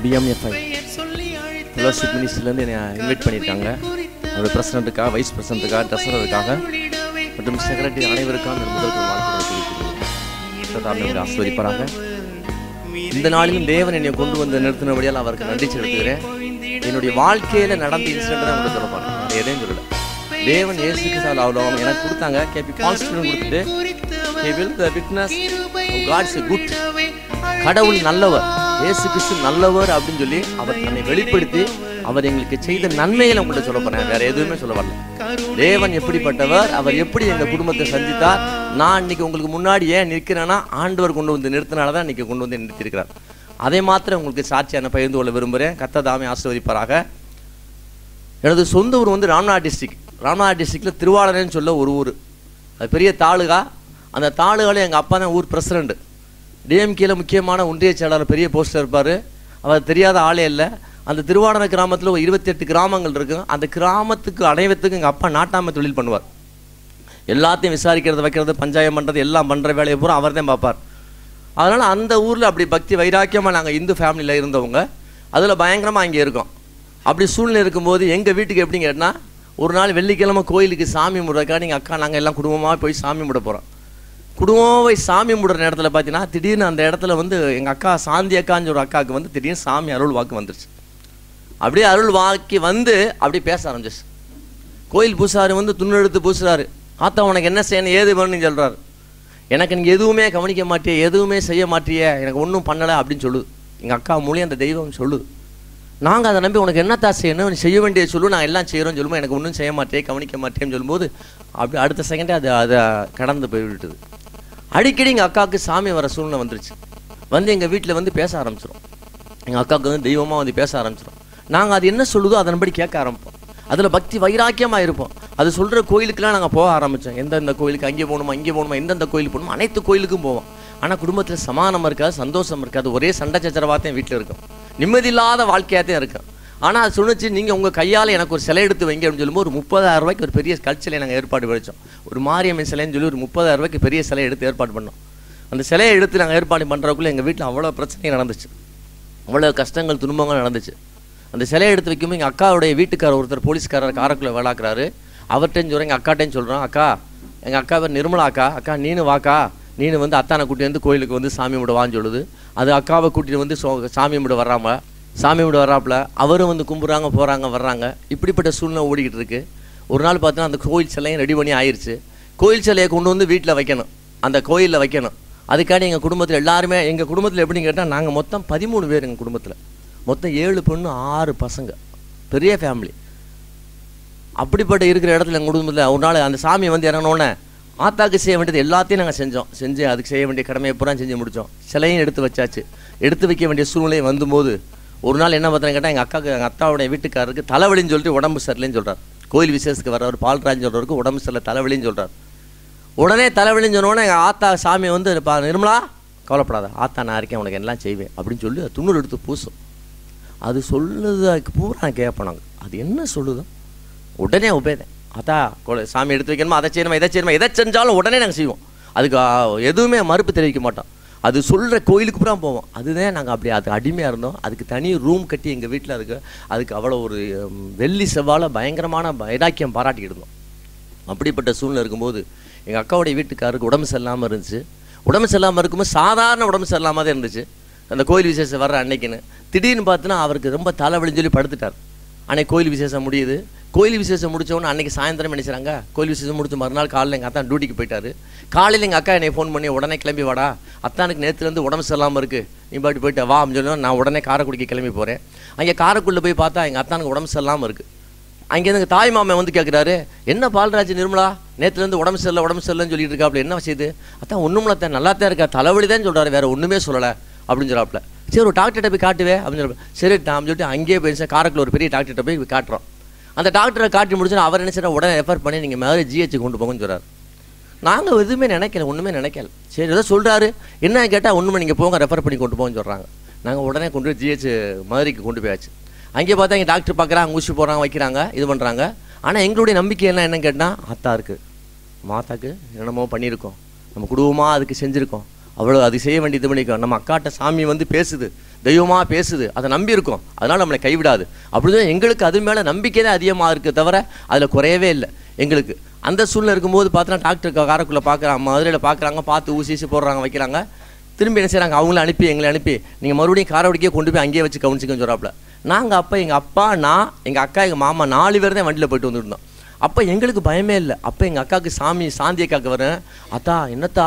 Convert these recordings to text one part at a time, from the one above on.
BMFI fellowship மினிஸ்ட்ரிலேருந்து என்னை invite பண்ணியிருக்காங்க. அவருடைய பிரசிடண்ட்டுக்காக, வைஸ் பிரசிடண்ட்டுக்காக, ட்ரெஸரருக்காக மற்றும் செக்ரட்டரி அனைவருக்காக முதல் வாழ்த்துக்களை ஆசிர்வதிப்பாராங்க. இந்த நாளிலும் தேவன் என்னை கொண்டு வந்து நிறுத்தினபடியால் அவருக்கு நன்றி செலுத்துகிறேன். என்னுடைய வாழ்க்கையில் நடந்த இன்சிடென்ட் தான் உங்களுக்கு சொல்ல போகிறேன், எதையும் சொல்லலை. தேவன் இயேசுக்கு அவ்வளோ எனக்கு கொடுத்தாங்க. கேபி கான்ஸ்டன்ட் கொடுத்துட்டு he will the witness God is good, கடவுள் நல்லவர், இயேசு கிறிஸ்து நல்லவர் அப்படின்னு சொல்லி அவர் தன்னை வெளிப்படுத்தி அவர் எங்களுக்கு செய்த நன்மைகளை உங்கள்கிட்ட சொல்ல போறேன். வேற எதுவுமே சொல்ல வரல. தேவன் எப்படிப்பட்டவர், அவர் எப்படி எங்கள் குடும்பத்தை சந்தித்தார். நான் இன்னைக்கு உங்களுக்கு முன்னாடி ஏன் நிற்கிறேன்னா ஆண்டவர் கொண்டு வந்து நிறுத்தினால தான் இன்னைக்கு கொண்டு வந்து நிறுத்தியிருக்கிறார். அதை மாத்திரம் உங்களுக்கு சாட்சியான பகிர்ந்து கொள்ள விரும்புகிறேன். கர்த்தர் தாமே ஆசீர்வதிப்பாராக. எனது சொந்த ஊர் வந்து ராமநாத டிஸ்ட்ரிக்டில் திருவாளரன்னு சொல்ல ஒரு ஊர். அது பெரிய தாலுகா. அந்த தாலுகாவில் எங்கள் அப்பா தான் ஊர் பிரசிடண்ட். டிஎம்கேல முக்கியமான ஒன்றிய செயலாளர், பெரிய போஸ்டர் இருப்பார். அவர் தெரியாத ஆளே இல்லை. அந்த திருவாடனை கிராமத்தில் ஒரு 28 கிராமங்கள் இருக்கும். அந்த கிராமத்துக்கு அனைவத்துக்கும் எங்கள் அப்பா நாட்டாமை தொழில் பண்ணுவார். எல்லாத்தையும் விசாரிக்கிறது, வைக்கிறது, பஞ்சாயம் பண்ணுறது, எல்லாம் பண்ணுற வேலையை பூரா அவர் தான் பார்ப்பார். அதனால் அந்த ஊரில் அப்படி பக்தி வைராக்கியமாக நாங்கள் இந்து ஃபேமிலியில் இருந்தவங்க. அதில் பயங்கரமாக அங்கே இருக்கோம். அப்படி சூழ்நிலை இருக்கும்போது எங்கள் வீட்டுக்கு எப்படின்னு கேட்டால், ஒரு நாள் வெள்ளிக்கிழமை கோயிலுக்கு சாமி முடுறக்கா நீங்கள் அக்கா நாங்கள் எல்லாம் குடும்பமாக போய் சாமி முட போகிறோம். குடும்பமாக சாமி முடுற நேரத்தில் பார்த்தீங்கன்னா திடீர்னு அந்த இடத்துல வந்து எங்கள் அக்கா சாந்தி அக்கான்னு ஒரு அக்காவுக்கு வந்து திடீர்னு சாமி அருள் வாக்கு வந்துருச்சு. அப்படியே அருள் வாக்கி வந்து அப்படியே பேச ஆரம்பிச்சிச்சு. கோயில் பூசாரி வந்து துண்ணெடுத்து பூசுறாரு. ஆத்தா உனக்கு என்ன செய்யணும், ஏது வேணும்னு சொல்கிறாரு. எனக்கு நீங்கள் எதுவுமே கவனிக்க மாட்டியே, எதுவுமே செய்ய மாட்டியே, எனக்கு ஒன்றும் பண்ணலை அப்படின்னு சொல்லுது. எங்கள் அக்கா மூலியம் அந்த தெய்வம் சொல்லுது. நாங்கள் அதை நம்பி உனக்கு என்னத்தா செய்யணும், செய்ய வேண்டிய சொல்லு, நான் எல்லாம் செய்கிறோன்னு சொல்லுவோம். எனக்கு ஒன்றும் செய்ய மாட்டேன், கவனிக்க மாட்டேன்னு சொல்லும்போது அப்படி அடுத்த செகண்டே அதை கடந்து போய்விட்டுது. அடிக்கடி எங்கள் அக்காவுக்கு சாமி வர சூழ்நிலை வந்துருச்சு. வந்து எங்கள் வீட்டில் வந்து பேச ஆரம்பிச்சிடும். எங்கள் அக்காவுக்கு வந்து தெய்வமாக வந்து பேச ஆரம்பிச்சிடும். நாங்கள் அது என்ன சொல்லுதோ அதன்படி கேட்க ஆரம்பிப்போம். அதில் பக்தி வைராக்கியமாக இருப்போம். அது சொல்கிற கோயிலுக்கெல்லாம் நாங்கள் போக ஆரம்பித்தோம். எந்தெந்த கோயிலுக்கு அங்கே போகணுமா, இங்கே போகணுமா, எந்தெந்த கோயிலுக்கு போகணுமா, அனைத்து கோயிலுக்கும் போவோம். ஆனால் குடும்பத்தில் சமாதானம் இருக்காது, சந்தோஷம் இருக்காது. ஒரே சண்டை சச்சரவாத்தையும் வீட்டில் இருக்கும். நிம்மதியில்லாத வாழ்க்கையாகத்தையும் இருக்கும். ஆனால் அது சொன்னிச்சு, நீங்கள் உங்கள் கையால் எனக்கு ஒரு சிலை எடுத்து வைங்க அப்படின்னு சொல்லும்போது ஒரு 30,000 ரூபாய்க்கு ஒரு பெரிய கல்ச்சலை நாங்கள் ஏற்பாடு படித்தோம். ஒரு மாரியம்மன் சிலைன்னு சொல்லி ஒரு 30,000 ரூபாய்க்கு பெரிய சிலையை எடுத்து ஏற்பாடு பண்ணோம். அந்த சிலையை எடுத்து நாங்கள் ஏற்பாடு பண்ணுறதுக்குள்ளே எங்கள் வீட்டில் அவ்வளோ பிரச்சனை நடந்துச்சு, அவ்வளோ கஷ்டங்கள் துன்பங்கள் நடந்துச்சு. அந்த சிலையை எடுத்து வைக்கும்போது எங்கள் அக்காவுடைய வீட்டுக்காரர் ஒருத்தர் போலீஸ்காரர் காரைக்குள்ள வேலாக்குறாரு. அவர்கிட்டையும் சொல்கிறேன், எங்கள் அக்காட்டையும் சொல்கிறோம், அக்கா எங்கள் அக்கா பேர் நிர்மலா அக்கா, அக்கா நீனு வாக்கா, நீனு வந்து அத்தானை கூட்டி வந்து கோயிலுக்கு வந்து சாமி கும்பிட வான்னு சொல்லுது. அது அக்காவை கூட்டிகிட்டு வந்து சாமி கும்பிட வர்றாம, சாமி கும்பிட வர்றாப்புல அவரும் வந்து கும்பிட்றாங்க, போகிறாங்க, வர்றாங்க. இப்படிப்பட்ட சூழ்நிலை ஓடிக்கிட்டு இருக்குது. ஒரு நாள் பார்த்தீங்கன்னா அந்த கோயில் சிலையும் ரெடி பண்ணி ஆயிடுச்சு. கோயில் சிலையை கொண்டு வந்து வீட்டில் வைக்கணும், அந்த கோயிலில் வைக்கணும். அதுக்காண்டி எங்கள் குடும்பத்தில் எல்லாருமே, எங்கள் குடும்பத்தில் எப்படின்னு கேட்டால் நாங்கள் மொத்தம் 13 பேர். எங்கள் குடும்பத்தில் மொத்தம் 7 பொண்ணு 6 பசங்க, பெரிய ஃபேமிலி. அப்படிப்பட்ட இருக்கிற இடத்துல எங்கள் குடும்பத்தில் ஒரு நாள் அந்த சாமியை வந்து இறங்கினோன்னே ஆத்தாக்கு செய்ய வேண்டியது எல்லாத்தையும் நாங்கள் செஞ்சு அதுக்கு செய்ய வேண்டிய கடமையை பூரா செஞ்சு முடித்தோம். சிலையும் எடுத்து வச்சாச்சு. எடுத்து வைக்க வேண்டிய சூழ்நிலை வந்தும்போது ஒரு நாள் என்ன பார்த்தேன்னு கேட்டால், எங்கள் அக்காவுக்கு, எங்கள் அத்தாவுடைய வீட்டுக்காரருக்கு தலைவலின்னு சொல்லிட்டு உடம்பு சரியில்லைன்னு சொல்கிறார். கோயில் விசேஷத்துக்கு வர்றவர் பால்ராஜ் சொல்கிறவருக்கு உடம்பு சரியில்லை, தலைவலின்னு சொல்கிறார். உடனே தலைவலின்னு சொன்னோன்னே எங்கள் ஆத்தா சாமி வந்து நிர்மலா கவலைப்படாத, ஆத்தா நான் இருக்கேன், உனக்கு எல்லாம் செய்வேன் அப்படின்னு சொல்லி அது துண்ணூறு எடுத்து பூசும். அது சொல்லுது, அதுக்கு பூரா கேட்போம் நாங்கள். அது என்ன சொல்லுதோ உடனே உபேதேன். ஆத்தா சாமி எடுத்து வைக்கணுமா, அதை செய்யணுமா, இதை செய்யணுமா, எதை செஞ்சாலும் உடனே நாங்கள் செய்வோம். அதுக்கு எதுவுமே மறுப்பு தெரிவிக்க மாட்டோம். அது சொல்கிற கோயிலுக்கு பூரா போவோம். அதுதான் நாங்கள் அப்படி அது அடிமையாக இருந்தோம். அதுக்கு தனி ரூம் கட்டி எங்கள் வீட்டில் அதுக்கு அவ்வளோ ஒரு வெள்ளி செவ்வாழை பயங்கரமான வைராக்கியம் பாராட்டிக்கிட்டு இருந்தோம். அப்படிப்பட்ட சூழ்நிலை இருக்கும்போது எங்கள் அக்காவுடைய வீட்டுக்காருக்கு உடம்பு சரியில்லாமல் இருந்துச்சு. உடம்பு சரியில்லாமல் இருக்கும்போது சாதாரண உடம்பு சரியில்லாமல் தான் இருந்துச்சு. அந்த கோயில் விசேஷம் வர்ற அன்னைக்குன்னு திடீர்னு பார்த்தோன்னா அவருக்கு ரொம்ப தலைவலின்னு சொல்லி படுத்துட்டார். அன்னைக்கு கோயில் விசேஷம் முடியுது. கோயில் விசேஷம் முடித்தவொன்னே அன்றைக்கி சாயந்தரம் நினைச்சாங்க. கோயில் விசேஷம் முடிச்சு மறுநாள் காலையில் எங்கள் அத்தான் டியூட்டிக்கு போயிட்டார். காலையில் எங்கள் அக்கா என்னை ஃபோன் பண்ணி உடனே கிளம்பி வாடா, அத்தானுக்கு நேற்றுலேருந்து உடம்பு சரியில்லாமல் இருக்குது, நீ பாட்டு போயிட்டு வா அப்படின்னு சொல்லி நான் உடனே காரைக்குடிக்கு கிளம்பி போகிறேன். அங்கே காரைக்குடியில் போய் பார்த்தா எங்கள் அத்தானுக்கு உடம்பு சரியில்லாமல் இருக்குது. அங்கேருந்து எங்கள் தாய் மாமன் வந்து கேட்குறாரு, என்ன பால்ராஜ் நிர்மலா நேற்றுலேருந்து உடம்பு சரியில்லைன்னு சொல்லிட்டு இருக்கா, அப்படி என்ன செய்யுது? அத்தான் ஒன்றும்லாம் நல்லா தான் இருக்கா, தலைவலி தான் சொல்கிறாரு, வேறு ஒன்றுமே சொல்லலை அப்படின்னு சொல்கிறாப்புல. சரி ஒரு டாக்டர்கிட்ட போய் காட்டுவேன் அப்படின்னு சொல்லுவேன். சரி நான் சொல்லிட்டு அங்கேயே போய் காரைக்குள்ள ஒரு பெரிய டாக்டர்கிட்ட போய் காட்டுறோம். அந்த டாக்டரை காட்டி முடிச்சுன்னா அவர் என்ன செய்யறாரு, உடனே ரெஃபர் பண்ணி நீங்கள் மாதிரி ஜிஹெச் கொண்டு போங்கன்னு சொல்கிறார். நாங்கள் எதுவுமே நினைக்கல, ஒன்றுமே நினைக்கல. சரி ஏதோ சொல்கிறாரு, என்ன கேட்டால் ஒன்றுமே நீங்கள் போங்க ரெஃபர் பண்ணி கொண்டு போங்கன்னு சொல்கிறாங்க. நாங்கள் உடனே கொண்டு போய் ஜிஹெச் மாதிரிக்கு கொண்டு போயாச்சு. அங்கே பார்த்தா இங்கே டாக்டர் பார்க்குறாங்க, ஊசி போடுறாங்க, வைக்கிறாங்க, இது பண்ணுறாங்க. ஆனால் எங்களுடைய நம்பிக்கை என்னன்னு கேட்டால், ஆத்தா இருக்குது, மாத்தாக்கு என்னமோ பண்ணியிருக்கோம், நம்ம குடும்பமாக அதுக்கு செஞ்சுருக்கோம், அவ்வளோ அது செய்ய வேண்டியது பண்ணிக்கோ. நம்ம அக்காட்ட சாமி வந்து பேசுது, தெய்வமாக பேசுது, அதை நம்பி இருக்கோம், அதனால் நம்மளை கைவிடாது. அப்படிதான் எங்களுக்கு அது மேலே நம்பிக்கை தான் அதிகமாக இருக்குது தவிர அதில் குறையவே இல்லை எங்களுக்கு. அந்த சூழ்நிலை இருக்கும்போது பார்த்தோன்னா டாக்டர் காரைக்குள்ளே பார்க்குறாங்க, மதுரையில் பார்க்குறாங்க, பார்த்து ஊசி போடுறாங்க, வைக்கிறாங்க. திரும்பி என்ன செய்கிறாங்க, அவங்கள அனுப்பி எங்களை அனுப்பி நீங்கள் மறுபடியும் காரைக்குடிக்கே கொண்டு போய் அங்கேயே வச்சு கவனிச்சிக்கன்னு சொல்கிறாப்புல. நாங்கள் அப்போ எங்கள் அப்பா, நான், எங்கள் அக்கா, எங்கள் மாமா 4 பேர் தான் வண்டியில் போயிட்டு வந்துருந்தோம். அப்போ எங்களுக்கு பயமே இல்லை. அப்போ எங்கள் அக்காவுக்கு சாந்தி அக்காவுக்கு வரேன், அத்தா என்னத்தா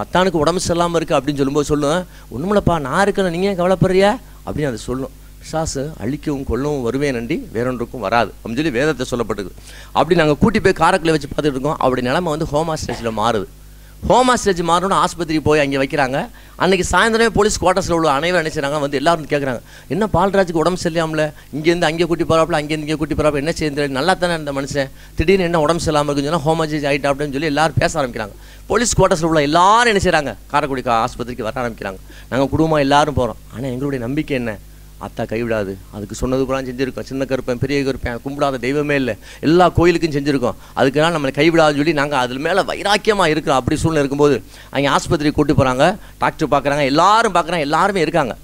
அத்தானுக்கு உடம்பு சரியில்லாமல் இருக்குது அப்படின்னு சொல்லும்போது சொல்லுவேன், ஒன்றுமில்லப்பா நான் இருக்கேன், நீங்கள் ஏன் கவலைப்படுறியா அப்படின்னு அதை சொல்லும். பிசாசு அழிக்கவும் கொல்லவும் வருவேன் நண்டி, வேறொன்றுக்கும் வராது அப்படின்னு சொல்லி வேதத்தை சொல்லப்பட்டது. அப்படி நாங்கள் கூட்டி போய் காரைக்குள்ளே வச்சு பார்த்துட்டு இருக்கோம். அப்படி நிலைமை வந்து ஹோமா ஸ்டேஜில் மாறுது. ஹோமா ஸ்டேஜ் மாறணும்னு ஆஸ்பத்திரி போய் அங்கே வைக்கிறாங்க. அன்றைக்கி சாயந்தரமே போலீஸ் குவார்ட்டர்ஸில் உள்ள அனைவரும் நினைச்சாங்க, வந்து எல்லாரும் கேட்குறாங்க, என்ன பால்ராஜுக்கு உடம்பு சரியில்லாமல, இங்கேருந்து அங்கே கூட்டி போகிறாப்புல, அங்கேருந்து இங்கே கூட்டி போகிறாப்புல, என்ன செய்ய நல்லா தானே இருந்த மனுஷன், திடீர்னு என்ன உடம்பு சரியில்லாமல் இருக்குன்னு சொன்னால் ஹோமாஜேஜ் ஆகிட்டா அப்படின்னு சொல்லி எல்லாரும் பேச ஆரம்பிக்கிறாங்க. போலீஸ் குவார்ட்டர்ஸில் உள்ள எல்லாரும் என்ன செய்கிறாங்க, காரைக்குடி ஆஸ்பத்திரிக்கு வர ஆரம்பிக்கிறாங்க. நாங்கள் குடும்பம் எல்லாரும் போகிறோம். ஆனால் எங்களுடைய நம்பிக்கை என்ன, அத்தா கைவிடாது, அதுக்கு சொன்னது பூரா செஞ்சுருக்கோம், சின்ன கருப்பேன் பெரிய கருப்பேன் கும்பிடாத தெய்வமே இல்லை, எல்லா கோயிலுக்கும் செஞ்சுருக்கோம், அதுக்குனால நம்மளை கைவிடாதுன்னு சொல்லி நாங்கள் அதில் மேலே வைராக்கியமாக இருக்கிறோம். அப்படி சூழ்நிலை இருக்கும்போது அங்கே ஆஸ்பத்திரிக்கு கூட்டி போகிறாங்க, டாக்டர் பார்க்குறாங்க, எல்லாரும் பார்க்குறாங்க, எல்லாருமே இருக்காங்க.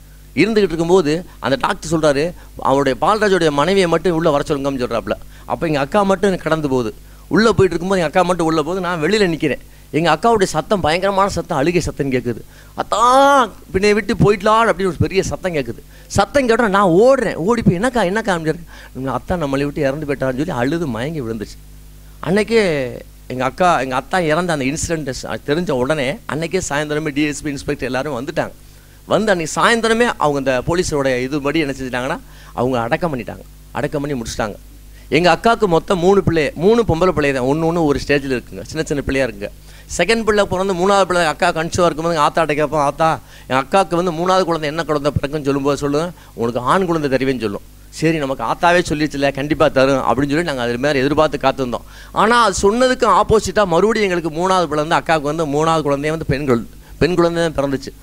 இருந்துக்கிட்டு இருக்கும்போது அந்த டாக்டர் சொல்கிறாரு, அவருடைய பால்ராஜோடைய மனைவியை மட்டும் உள்ளே வர சொல்லுங்கன்னு சொல்கிறாப்புல. அப்போ எங்கள் அக்கா மட்டும் கடந்து போகுது. உள்ளே போயிட்டு இருக்கும்போது எங்கள் அக்கா மட்டும் உள்ளே போகுது, நான் வெளியில் நிற்கிறேன். எங்கள் அக்காவுடைய சத்தம் பயங்கரமான சத்தம், அழுகை சத்தம் கேட்குது. அத்தான் பின்னே விட்டு போயிடலாம் அப்படின்னு ஒரு பெரிய சத்தம் கேட்குது. சத்தம் கேட்டால் நான் ஓடுறேன், ஓடி போய் என்னக்கா அமைஞ்சிருக்கு, அத்தா நம்மளை விட்டு இறந்து போயிட்டான்னு சொல்லி அழுது மயங்கி விழுந்துச்சு. அன்றைக்கே எங்கள் அத்தா இறந்த அந்த இன்சிடென்ட் தெரிஞ்ச உடனே அன்றைக்கே சாயந்தரமே டிஎஸ்பி இன்ஸ்பெக்டர் எல்லோரும் வந்துட்டாங்க. வந்து அன்றைக்கி சாயந்தரமே அவங்க இந்த போலீஸோடைய இதுபடி என்ன செஞ்சிட்டாங்கன்னா அவங்க அடக்கம் பண்ணி முடிச்சிட்டாங்க. எங்கள் அக்காவுக்கு மொத்தம் 3 பிள்ளை, 3 பொம்பளை பிள்ளை தான், ஒன்று ஒரு ஸ்டேஜில் இருக்குங்க, சின்ன பிள்ளையாக இருக்குங்க. செகண்ட் பிள்ளை பிறந்து 3வது பிள்ளை அக்கா கன்சிவாக இருக்கும்போது ஆத்தாட்ட கேட்போம், ஆத்தா என் அக்காவுக்கு வந்து 3வது குழந்தை என்ன குழந்தை பிறக்குன்னு சொல்லும்போது சொல்லுவேன், உனக்கு ஆண் குழந்தை தருவேன்னு சொல்லும். சரி நமக்கு ஆத்தாவே சொல்லிச்சுல, கண்டிப்பாக தரும் அப்படின்னு சொல்லி நாங்கள் அது மாதிரி எதிர்பார்த்து காத்திருந்தோம். ஆனால் அது சொன்னதுக்கு ஆப்போசிட்டாக மறுபடியும் எங்களுக்கு 3வது பிள்ளை வந்து அக்காவுக்கு வந்து 3வது குழந்தைய வந்து பெண் குழந்தை தான் பிறந்துச்சு.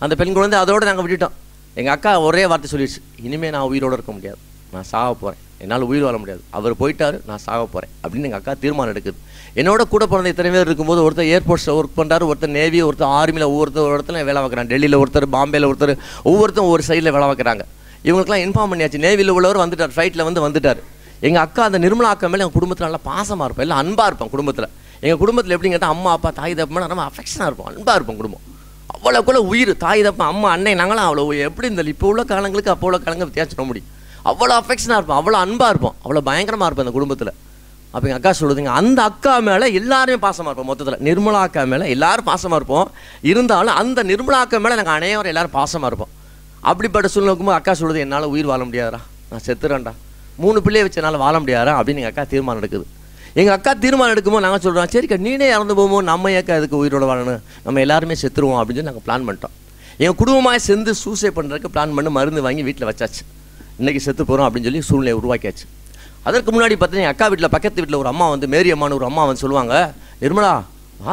அந்த பெண் குழந்தை அதோடு நாங்கள் விட்டுட்டோம். எங்கள் அக்கா ஒரே வார்த்தை சொல்லிடுச்சு, இனிமேல் நான் உயிரோடு இருக்க முடியாது, நான் சாக போகிறேன், என்னால் உயிர் வாழ முடியாது, அவர் போயிட்டார், நான் சாக போகிறேன் அப்படின்னு எங்கள் அக்கா தீர்மானம் எடுக்குது. என்னோட கூட பிறந்த இத்தனை பேர் இருக்கும்போது ஒருத்தர் ஏர்போர்ட்ஸில் ஒர்க் பண்ணுறாரு, ஒருத்தர் நேவி, ஒருத்தர் ஆர்மியில், ஒவ்வொருத்தர் இடத்துல வேலை வைக்கிறாங்க. டெல்லியில் ஒருத்தர், பாம்பேயில் ஒருத்தர், ஒவ்வொருத்தரும் ஒவ்வொரு சைடில் வேலை வைக்கிறாங்க. இவங்களுக்குலாம் இன்ஃபார்ம் பண்ணியாச்சு. நேவியில் உள்ளவர் வந்துட்டார், ஃப்ளைட்டில் வந்துட்டார். எங்கள் அக்கா அந்த நிர்மலா அக்கா மேலே எங்கள் குடும்பத்தில் நல்லா பாசமாக இருப்போம், எல்லாம் அன்பாக இருப்போம். குடும்பத்தில் எங்கள் குடும்பத்தில் எப்படின்னு கேட்டால் அம்மா அப்பா தாய் தப்பா நம்ம அஃபெக்ஷனாக இருப்போம், அன்பாக இருப்போம். குடும்பம் அவ்வளோக்குள்ள உயிர், தாய் தப்பா அம்மா அன்னை நாங்களாம் அவ்வளோ எப்படி இருந்தாலும் இப்போ உள்ள காலங்களுக்கு அப்போ உள்ள காலங்கள் வித்தியாசம் சொல்ல முடியும். அவ்வளோ அஃபெக்ஷனாக இருப்போம், அவ்வளோ அன்பாக இருப்போம், அவ்வளோ பயங்கரமாக இருப்போம் அந்த குடும்பத்தில். அப்போ எங்கள் அக்கா சொல்லுதுங்க, அந்த அக்கா மேலே எல்லாருமே பாசமாக இருப்போம். மொத்தத்தில் நிர்மலா அக்கா மேலே எல்லாரும் பாசமாக இருப்போம். இருந்தாலும் அந்த நிர்மலா அக்கா மேலே நாங்கள் அனைவரும் எல்லோரும் பாசமாக இருப்போம். அப்படிப்பட்ட சூழ்நிலை இருக்கும்போது அக்கா சொல்லுது, என்னால் உயிர் வாழ முடியாதா, நான் செத்துறேன்டா, 3 பிள்ளையை வச்சு என்னால் வாழ முடியாதா அப்படின்னு எங்கள் அக்கா தீர்மானம் எடுக்குது. எங்கள் அக்கா தீர்மானம் எடுக்கும்போது நாங்கள் சொல்கிறோம், சரிக்கா நீனே இறந்து போகும்போது நம்ம ஏக்கா அதுக்கு உயிரோட வாழணும், நம்ம எல்லாருமே செத்துருவோம் அப்படின்னு சொல்லி நாங்கள் பிளான் பண்ணிட்டோம். எங்கள் குடும்பமாக சேர்ந்து சூசைட் பண்ணுறதுக்கு பிளான் பண்ணி மருந்து வாங்கி வீட்டில் வச்சாச்சு. இன்றைக்கி செத்து போகிறோம் அப்படின்னு சொல்லி சூழ்நிலையை உருவாக்கியாச்சு. அதற்கு முன்னாடி பார்த்தீங்கன்னா என் அக்கா வீட்டில் பக்கத்து வீட்டில் ஒரு அம்மா வந்து, மேரி அம்மானு ஒரு அம்மா வந்து சொல்லுவாங்க, நிர்மலா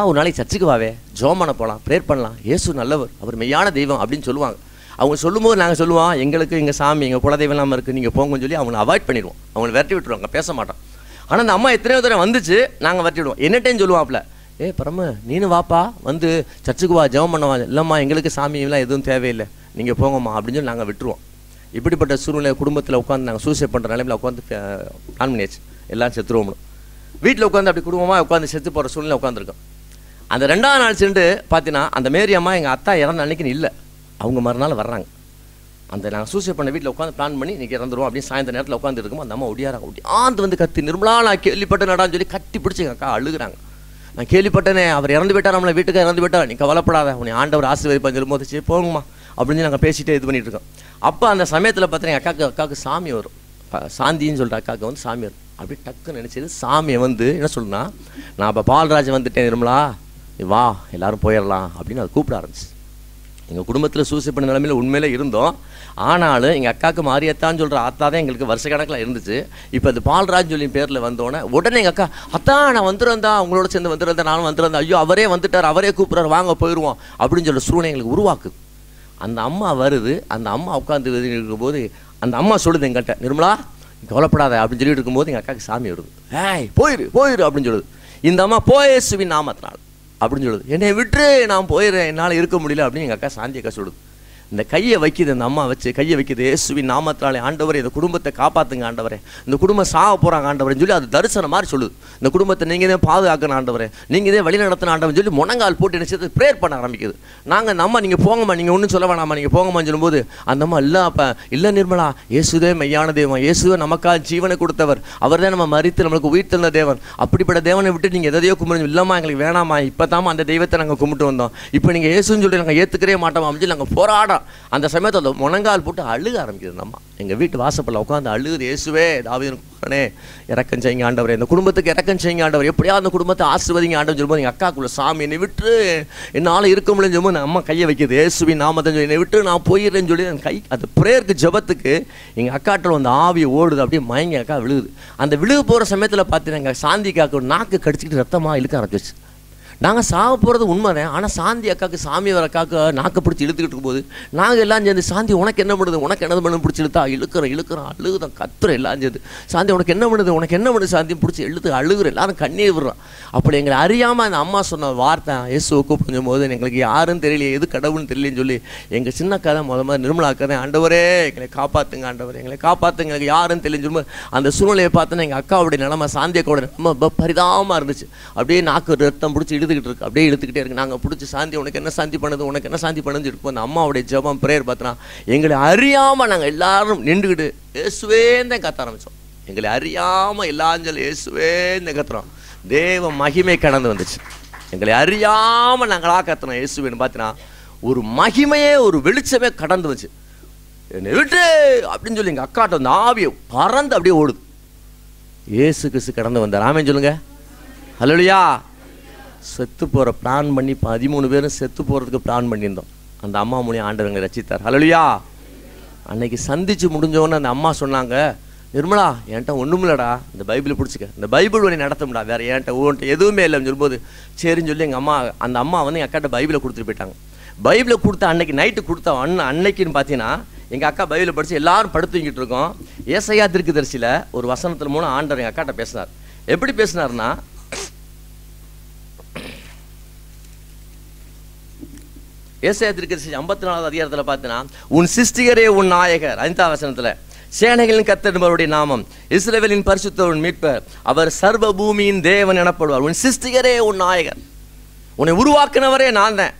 ஒரு நாளைக்கு சர்ச்சுக்கு வாவே, ஜெபம் பண்ண போகலாம், ப்ரேயர் பண்ணலாம், இயேசு நல்லவர், அவர் மெய்யான தெய்வம் அப்படின்னு சொல்லுவாங்க. அவங்க சொல்லும்போது நாங்கள் சொல்லுவோம், எங்களுக்கு எங்கள் சாமி எங்கள் குலதெய்வம் இல்லாமல் இருக்குது, நீங்கள் போங்கன்னு சொல்லி அவங்களை அவாய்ட் பண்ணிடுவோம், அவங்களை விரட்டி விட்டுருவாங்க, பேச மாட்டோம். ஆனால் அந்த அம்மா எத்தனையோ தடவை வந்துச்சு, நாங்கள் விரட்டி விடுவோம். என்னட்டேன்னு சொல்லுவாப்புல, பரம நீனு வாப்பா, வந்து சர்ச்சுக்கு வா, ஜெபம் பண்ணவா, இல்லைம்மா எங்களுக்கு சாமியெல்லாம் எதுவும் தேவையில்லை, நீங்கள் போங்கம்மா அப்படின்னு சொல்லி நாங்கள் விட்டுருவோம். இப்படிப்பட்ட சூழ்நிலை குடும்பத்தில் உட்காந்து நாங்கள் சூசைட் பண்ணுற நிலைமையில் உட்காந்து பிளான் பண்ணியாச்சு, எல்லோரும் செத்துருவோம்னு. வீட்டில் உட்காந்து அப்படி குடும்பமாக உட்காந்து செத்து போகிற சூழ்நிலை உட்காந்துருக்கோம். அந்த 2வது நாள் சென்று பார்த்தீங்கன்னா அந்த மேரி அம்மா எங்கள் அத்தா இறந்த அன்னைக்குன்னு இல்லை, அவங்க மறுநாள் வர்றாங்க. அந்த நாங்கள் சூசைட் பண்ண வீட்டில் உட்காந்து பிளான் பண்ணி இன்றைக்கி இறந்துருவோம் அப்படின்னு சாயந்தர நேரத்தில் உட்காந்து இருக்கும். அந்த அம்மா ஒடியாந்து வந்து கத்தி, நிர்மலா நான் கேள்விப்பட்ட நடான்னு சொல்லி கட்டி பிடிச்சி எங்கள் அக்கா அழுகுறாங்க. நான் கேள்விப்பட்டேனே, அவர் இறந்து போயிட்டார், நம்மளை வீட்டுக்கு இறந்து போயிட்டார், நீ கவலைப்படாத, உன்னை ஆண்டவர் ஆசீர்வதிப்பான்னு சொல்லும்போது சரி போங்கம்மா அப்படின்னு சொல்லி நாங்கள் பேசிகிட்டே இது பண்ணிகிட்டு இருக்கோம். அப்போ அந்த சமயத்தில் பார்த்தீங்கன்னா அக்காவுக்கு சாமி வரும், சாந்தின்னு சொல்கிற அக்காவுக்கு வந்து சாமி வரும். அப்படி டக்குன்னு நினச்சது, சாமியை வந்து என்ன சொல்லுன்னா, நான் இப்போ பால்ராஜ் வந்துட்டேன் நிர்மலா, வா எல்லோரும் போயிடலாம் அப்படின்னு அதை கூப்பிட ஆரம்பிச்சு. எங்கள் குடும்பத்தில் சூசைட் பண்ண நிலைமையில் உண்மையிலே இருந்தோம். ஆனாலும் எங்கள் அக்காவுக்கு மாரியத்தான்னு சொல்கிற அத்தா தான் எங்களுக்கு வருஷ கணக்கில் இருந்துச்சு. இப்போ அது பால்ராஜ் சொல்லி பேரில் வந்தோடனே உடனே எங்கள் அக்கா, அத்தா நான் வந்துருந்தேன், உங்களோட சேர்ந்து வந்துருந்தேன், நானும் வந்துருந்தேன், ஐயோ அவரே வந்துட்டார், அவரே கூப்பிட்றாரு, வாங்க போயிடுவோம் அப்படின்னு சொல்கிற சூழ்நிலை எங்களுக்கு உருவாக்குது. அந்த அம்மா வருது, அந்த அம்மா உட்காந்து இருக்கும்போது அந்த அம்மா சொல்லுது எங்கிட்ட, நிர்மலா கவலைப்படாத அப்படின்னு சொல்லிட்டு இருக்கும்போது எங்கள் அக்காவுக்கு சாமி வருது. போயிரு அப்படின்னு சொல்லுது. இந்த அம்மா போயேசுவின் நாமத்தினால் அப்படின்னு சொல்லுது. என்னை விட்டு நான் போயிடுறேன், என்னால் இருக்க முடியல அப்படின்னு எங்கள் அக்கா சாந்தி அக்கா சொல்லுது. இந்த கையை வைக்கிது, இந்த அம்மா வச்சு கையை வைக்கிது, இயேசுவின் நாமத்தாலே ஆண்டவரே இந்த குடும்பத்தை காப்பாற்றுங்க ஆண்டவரே, இந்த குடும்பம் சாக போகிறாங்க ஆண்டவரேன்னு சொல்லி அது தரிசனம் மாதிரி சொல்லுது. இந்த குடும்பத்தை நீங்கள் தான் பாதுகாக்கணும் ஆண்டவரே, நீங்கள் இதே வழி நடத்தின ஆண்டவன் சொல்லி முனங்கால் போட்டு நினைச்சது ப்ரேயர் பண்ண ஆரம்பிக்குது. நாங்கள் இந்த அம்மா நீங்கள் போங்கம்மா, நீங்கள் ஒன்றும் சொல்ல வேணாமா, நீங்கள் போங்கம்மான்னு சொல்லும்போது அந்த அம்மா இல்லை அப்போ இல்லை நிர்மலா, இயேசுதே மெய்யான தேவன், இயேசுவே நமக்காக ஜீவனை கொடுத்தவர், அவர் தான் நம்ம மரித்து நம்மளுக்கு உயிர் தந்த தேவன், அப்படிப்பட்ட தேவனை விட்டு நீங்கள் எதையோ கும்பிடுங்க, இல்லைம்மா எங்களுக்கு வேணாமா, இப்போ தாம்மா அந்த தெய்வத்தை நாங்கள் கும்பிட்டு வந்தோம், இப்போ நீங்கள் இயேசுன்னு சொல்லி நாங்கள் ஏற்றுக்கவே மாட்டோம் அப்படின்னு நாங்கள் போராட அந்த சமயத்தில் அந்த முனங்கால் போட்டு அழுக ஆரம்பிக்குது. நம்ம எங்கள் வீட்டு வாசப்படில் உட்காந்து அழுகுது, இயேசுவே தாவீதின் குமாரனே இறக்கம் செய்யுங்க ஆண்டவரே, இந்த குடும்பத்துக்கு இறக்கம் செய்யுங்க ஆண்டவர், எப்படியா அந்த குடும்பத்தை ஆசீர்வதிங்க ஆண்டவன் சொல்லும்போது எங்கள் அக்காக்குள்ள சாமி என்னை விட்டு என்னால் இருக்க முடியலன்னு சொல்லும்போது அம்மா கையை வைக்கிது, இயேசுவின் நாமத்தை சொல்லி என்னை விட்டு நான் போயிடுறேன்னு சொல்லி அந்த கை அந்த ப்ரேயருக்கு ஜபத்துக்கு எங்கள் அக்காட்டில் வந்து ஆவியை ஓடுது, அப்படியே மயங்கி அக்கா விழுகுது. அந்த விழுகு போகிற சமயத்தில் பார்த்தீங்கன்னா எங்கள் சாந்தி அக்காவுக்கு நாக்கு கடிச்சிக்கிட்டு ரத்தமாக இழுக்க ஆரம்பிச்சிச்சு. நாங்கள் சாக போகிறது உண்மைதான், ஆனால் சாந்தி அக்காவுக்கு சாமி வர அக்காவுக்கு நாக்கை பிடிச்சி இழுத்துக்கிட்டு இருக்கும்போது நாங்கள் எல்லாம் சேர்ந்து சாந்தி உனக்கு என்ன பண்ணுது, உனக்கு என்ன பண்ணு பிடிச்சி இழுத்தா இழுக்கிறோம் அழுகுதான் கத்துறோம் எல்லாம் சேர்ந்து, சாந்தி உனக்கு என்ன பண்ணுது, உனக்கு என்ன பண்ணுது சாந்தி பிடிச்சி இழுத்து அழுகுற எல்லாரும் கண்ணீர் விடுறோம். அப்படி எங்களை அறியாமல் அந்த அம்மா சொன்ன வார்த்தை இயேசுவை கூப்பிடும் போது எங்களுக்கு யாரும் தெரியல, எது கடவுள்னு தெரியலன்னு சொல்லி எங்கள் சின்ன அக்கா தான் முதல்ல நிர்மலா அக்கா தான் ஆண்டவரே எங்களை காப்பாற்றுங்க ஆண்டவரே எங்களை காப்பாற்றுங்க, எங்களுக்கு யாரும் தெரியலன்னு சொல்லும்போது அந்த சூழ்நிலையை பார்த்தோன்னா எங்கள் அக்காவுடைய நிலமை சாந்தி அக்காவோட ரொம்ப பரிதாபமாக இருந்துச்சு. அப்படியே நாக்கு ரத்தம் பிடிச்சி இழுத்துக்கிட்டு இருக்கு, அப்படியே இழுத்துக்கிட்டே இருக்கு. நாங்கள் பிடிச்சி சாந்தி உனக்கு என்ன சாந்தி பண்ணுது, உனக்கு என்ன சாந்தி பண்ணுன்னு இருக்கும். அந்த அம்மாவுடைய ஜெபம் பிரேயர் பார்த்தோன்னா எங்களை அறியாமல் நாங்கள் எல்லாரும் நின்றுக்கிட்டு இயேசுவேன்னு கத்த ஆரம்பித்தோம். எங்களை அறியாமல் எல்லாஞ்சல் இயேசுவேன்னு கத்துறோம். தேவ மகிமை கடந்து வந்துச்சு. எங்களை அறியாமல் நாங்களாக கத்துறோம் இயேசுவேன்னு பார்த்தீங்கன்னா ஒரு மகிமையே ஒரு வெளிச்சமே கடந்து வந்துச்சு. என்னை விட்டு அப்படின்னு சொல்லி எங்கள் அக்காட்ட வந்து ஆவியை பறந்து அப்படியே ஓடுது. இயேசு கிறிஸ்து கடந்து வந்தார். ஆமென் சொல்லுங்க. ஹல்லேலூயா. செத்து போகிற பிளான் பண்ணி 13 பேரும் செத்து போகிறதுக்கு பிளான் பண்ணியிருந்தோம். அந்த அம்மா மூலியம் ஆண்டவங்களை ரசித்தார். ஹல்லேலூயா. அன்னைக்கு சந்தித்து முடிஞ்சோன்னு அந்த அம்மா சொன்னாங்க, நிர்மலா என்கிட்ட ஒன்றுமில்லடா, இந்த பைபிளை பிடிச்சிக்க, இந்த பைபிள் ஒன்று நடத்தும்டா, வேறு என்கிட்ட எதுவுமே இல்லைன்னு சொல்லும்போது சரின்னு சொல்லி எங்கள் அம்மா அந்த அம்மா வந்து எங்கள் அக்காட்ட பைபிளை கொடுத்துட்டு போயிட்டாங்க. பைபிளை கொடுத்த அன்னைக்கு நைட்டு கொடுத்த அன்னைக்குன்னு பார்த்தீங்கன்னா எங்கள் அக்கா பைபிளை படித்து எல்லாரும் படுத்துக்கிட்டு இருக்கோம். ஏசாயா தீர்க்கதரிசியில் ஒரு வசனத்தில் மூலம் ஆண்டவர் எங்கள் அக்காட்ட பேசினார். எப்படி பேசினார்னா, ஏசாயா தீர்க்கதரிசி 54வது அதிகாரத்தில் பார்த்தீங்கன்னா உன் சிருஷ்டிகரே உன் நாயகர், 5ஆம் வசனத்தில் சேனைகளின் கர்த்தர் என்பவருடைய நாமம், இஸ்ரவேலின் பரிசுத்தர் மீட்பர், அவர் சர்வ பூமியின் தேவன் எனப்படுவார். உன் சிருஷ்டிகரே உன் நாயகர், உன்னை உருவாக்கினவரே நான் தான்.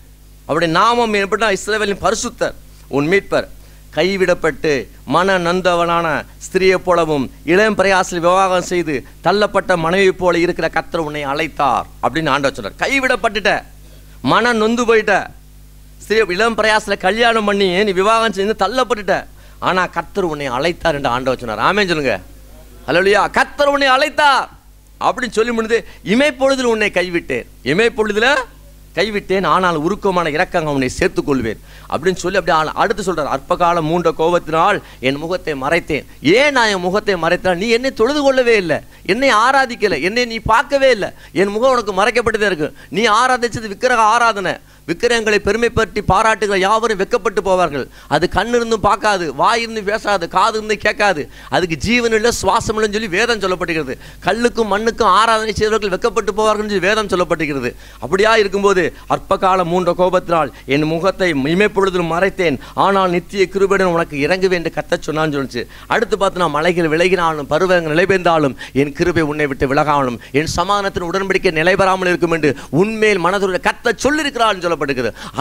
அவருடைய நாமம் எப்படின்னா இஸ்ரவேலின் பரிசுத்தர் உன் மீட்பர். கைவிடப்பட்டு மன நந்தவனான ஸ்திரியை போலவும் இளம் பிரயாசில் விவாகம் செய்து தள்ளப்பட்ட மனைவி போல இருக்கிற கர்த்தர் உன்னை அழைத்தார் அப்படின்னு ஆண்டவர் சொல்றார். கைவிடப்பட்டுட்ட, மன நொந்து போயிட்ட, ஸ்திரீ இளம் பிரயாசில் கல்யாணம் பண்ணி நீ விவாகம் செய்து தள்ளப்பட்டுட்ட, ஆனால் கர்த்தர் உன்னை அழைத்தார் என்று ஆண்டவர் சொன்னார். ஆமென் சொல்லுங்க. ஹல்லேலூயா. கர்த்தர் உன்னை அழைத்தார் அப்படின்னு சொல்லி முடிந்து இமைப்பொழுதில் உன்னை கைவிட்டேன், இமைப்பொழுதில் கைவிட்டேன், ஆனால் உருக்கமான இரக்கங்க உன்னை சேர்த்துக் கொள்வேன் அப்படின்னு சொல்லி அப்படியே அடுத்து சொல்றார். அற்ப காலம் மூண்ட கோபத்தினால் என் முகத்தை மறைத்தேன். ஏன் நான் என் முகத்தை மறைத்தேன்? நீ என்னை தொழுது கொள்ளவே இல்லை, என்னை ஆராதிக்கலை, என்னை நீ பார்க்கவே இல்லை, என் முகம் உனக்கு மறைக்கப்பட்டுதான் இருக்கு. நீ ஆராதிச்சது விக்கிரக ஆராதனை, விக்கிரகங்களை பெருமைப்பட்டு பாராட்டுகிற யாவரும் வெக்கப்பட்டு போவார்கள். அது கண்ணு இருந்தும் பார்க்காது, வாய் இருந்து பேசாது, காது இருந்து கேட்காது, அதுக்கு ஜீவன் இல்லை சுவாசம் இல்லைன்னு சொல்லி வேதம் சொல்லப்பட்டிருக்கிறது. கல்லுக்கும் மண்ணுக்கும் ஆராதனை செய்தவர்கள் வெக்கப்பட்டு போவார்கள் சொல்லி வேதம் சொல்லப்பட்டிருக்கிறது. அப்படியா இருக்கும்போது அற்ப காலம் மூண்ட கோபத்தினால் என் முகத்தை இமைப்பொழுதிலும் மறைத்தேன், ஆனால் நித்திய கிருபையுடன் உனக்கு இறங்குவேன் என்று கர்த்தர் சொன்னான்னு சொல்லிச்சு. அடுத்து பார்த்தோன்னா மலைகள் விலகினாலும் பருவங்கள் நிலைபெயர்ந்தாலும் என் கிருபை உன்னை விட்டு விலகாமலும் என் சமாதானத்தின் உடன்படிக்கை நிலைபெறாமல் இருக்கும் என்று உண்மையில் மனதுடைய கர்த்தர் சொல்லியிருக்கிறான்னு சொல்லப்படுகிறது.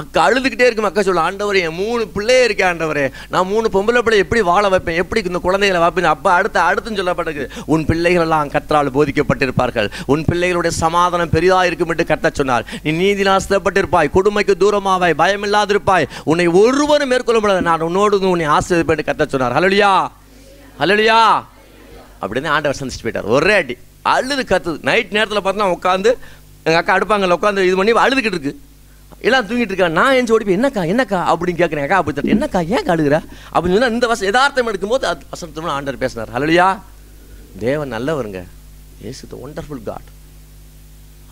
அக்கா அழுதுகிட்டே இருக்கும். அக்கா சொல்ல, ஆண்டவரே என் 3 பிள்ளையே இருக்கேன் ஆண்டவரே, நான் 3 பொம்பளை பிள்ளை எப்படி வாழ வைப்பேன், எப்படி இந்த குழந்தைகளை வைப்பேன்? அப்போ அடுத்துன்னு சொல்லப்பட்டிருக்கு, உன் பிள்ளைகள் எல்லாம் கர்த்தரால் போதிக்கப்பட்டிருப்பார்கள், உன் பிள்ளைகளுடைய சமாதானம் பெரிதாக இருக்கும் என்று கர்த்தர் சொன்னார். நீ நீதினால் ஸ்திரப்பட்டிருப்பாய், கொடுமைக்கு தூரமாவாய், பயமில்லாதிருப்பாய், உன்னை ஒருவரும் மேற்கொள்ள முடியாது, நான் உன்னோடு உன்னை ஆசீர்வதிப்பேன் என்று கர்த்தர் சொன்னார். ஹல்லேலூயா. ஹல்லேலூயா. அப்படின்னு ஆண்டவர் சந்திச்சுட்டு போயிட்டார். ஒரே அடி அழுது கத்துது. நைட் நேரத்தில் பார்த்தா உட்காந்து எங்கள் அக்கா அடுப்பாங்கல்ல உட்காந்து இது பண்ணி அழுதுகிட்டு இருக்கு. எல்லாம் தூங்கிட்டு இருக்காங்க. நான் எஞ்சி ஓடி போய் என்னக்கா அப்படின்னு கேட்குறேன். அக்கா அப்படி தட்டு, என்னக்கா ஏன் அழுகுற அப்படின்னு சொன்னால் இந்த வசனம் யதார்த்தம் எடுக்கும்போது அது வசனத்தோட ஆண்டவர் பேசினார். ஹல்லேலூயா. தேவன் நல்லவருங்க. இயேசு தி வண்டர்ஃபுல் காட்,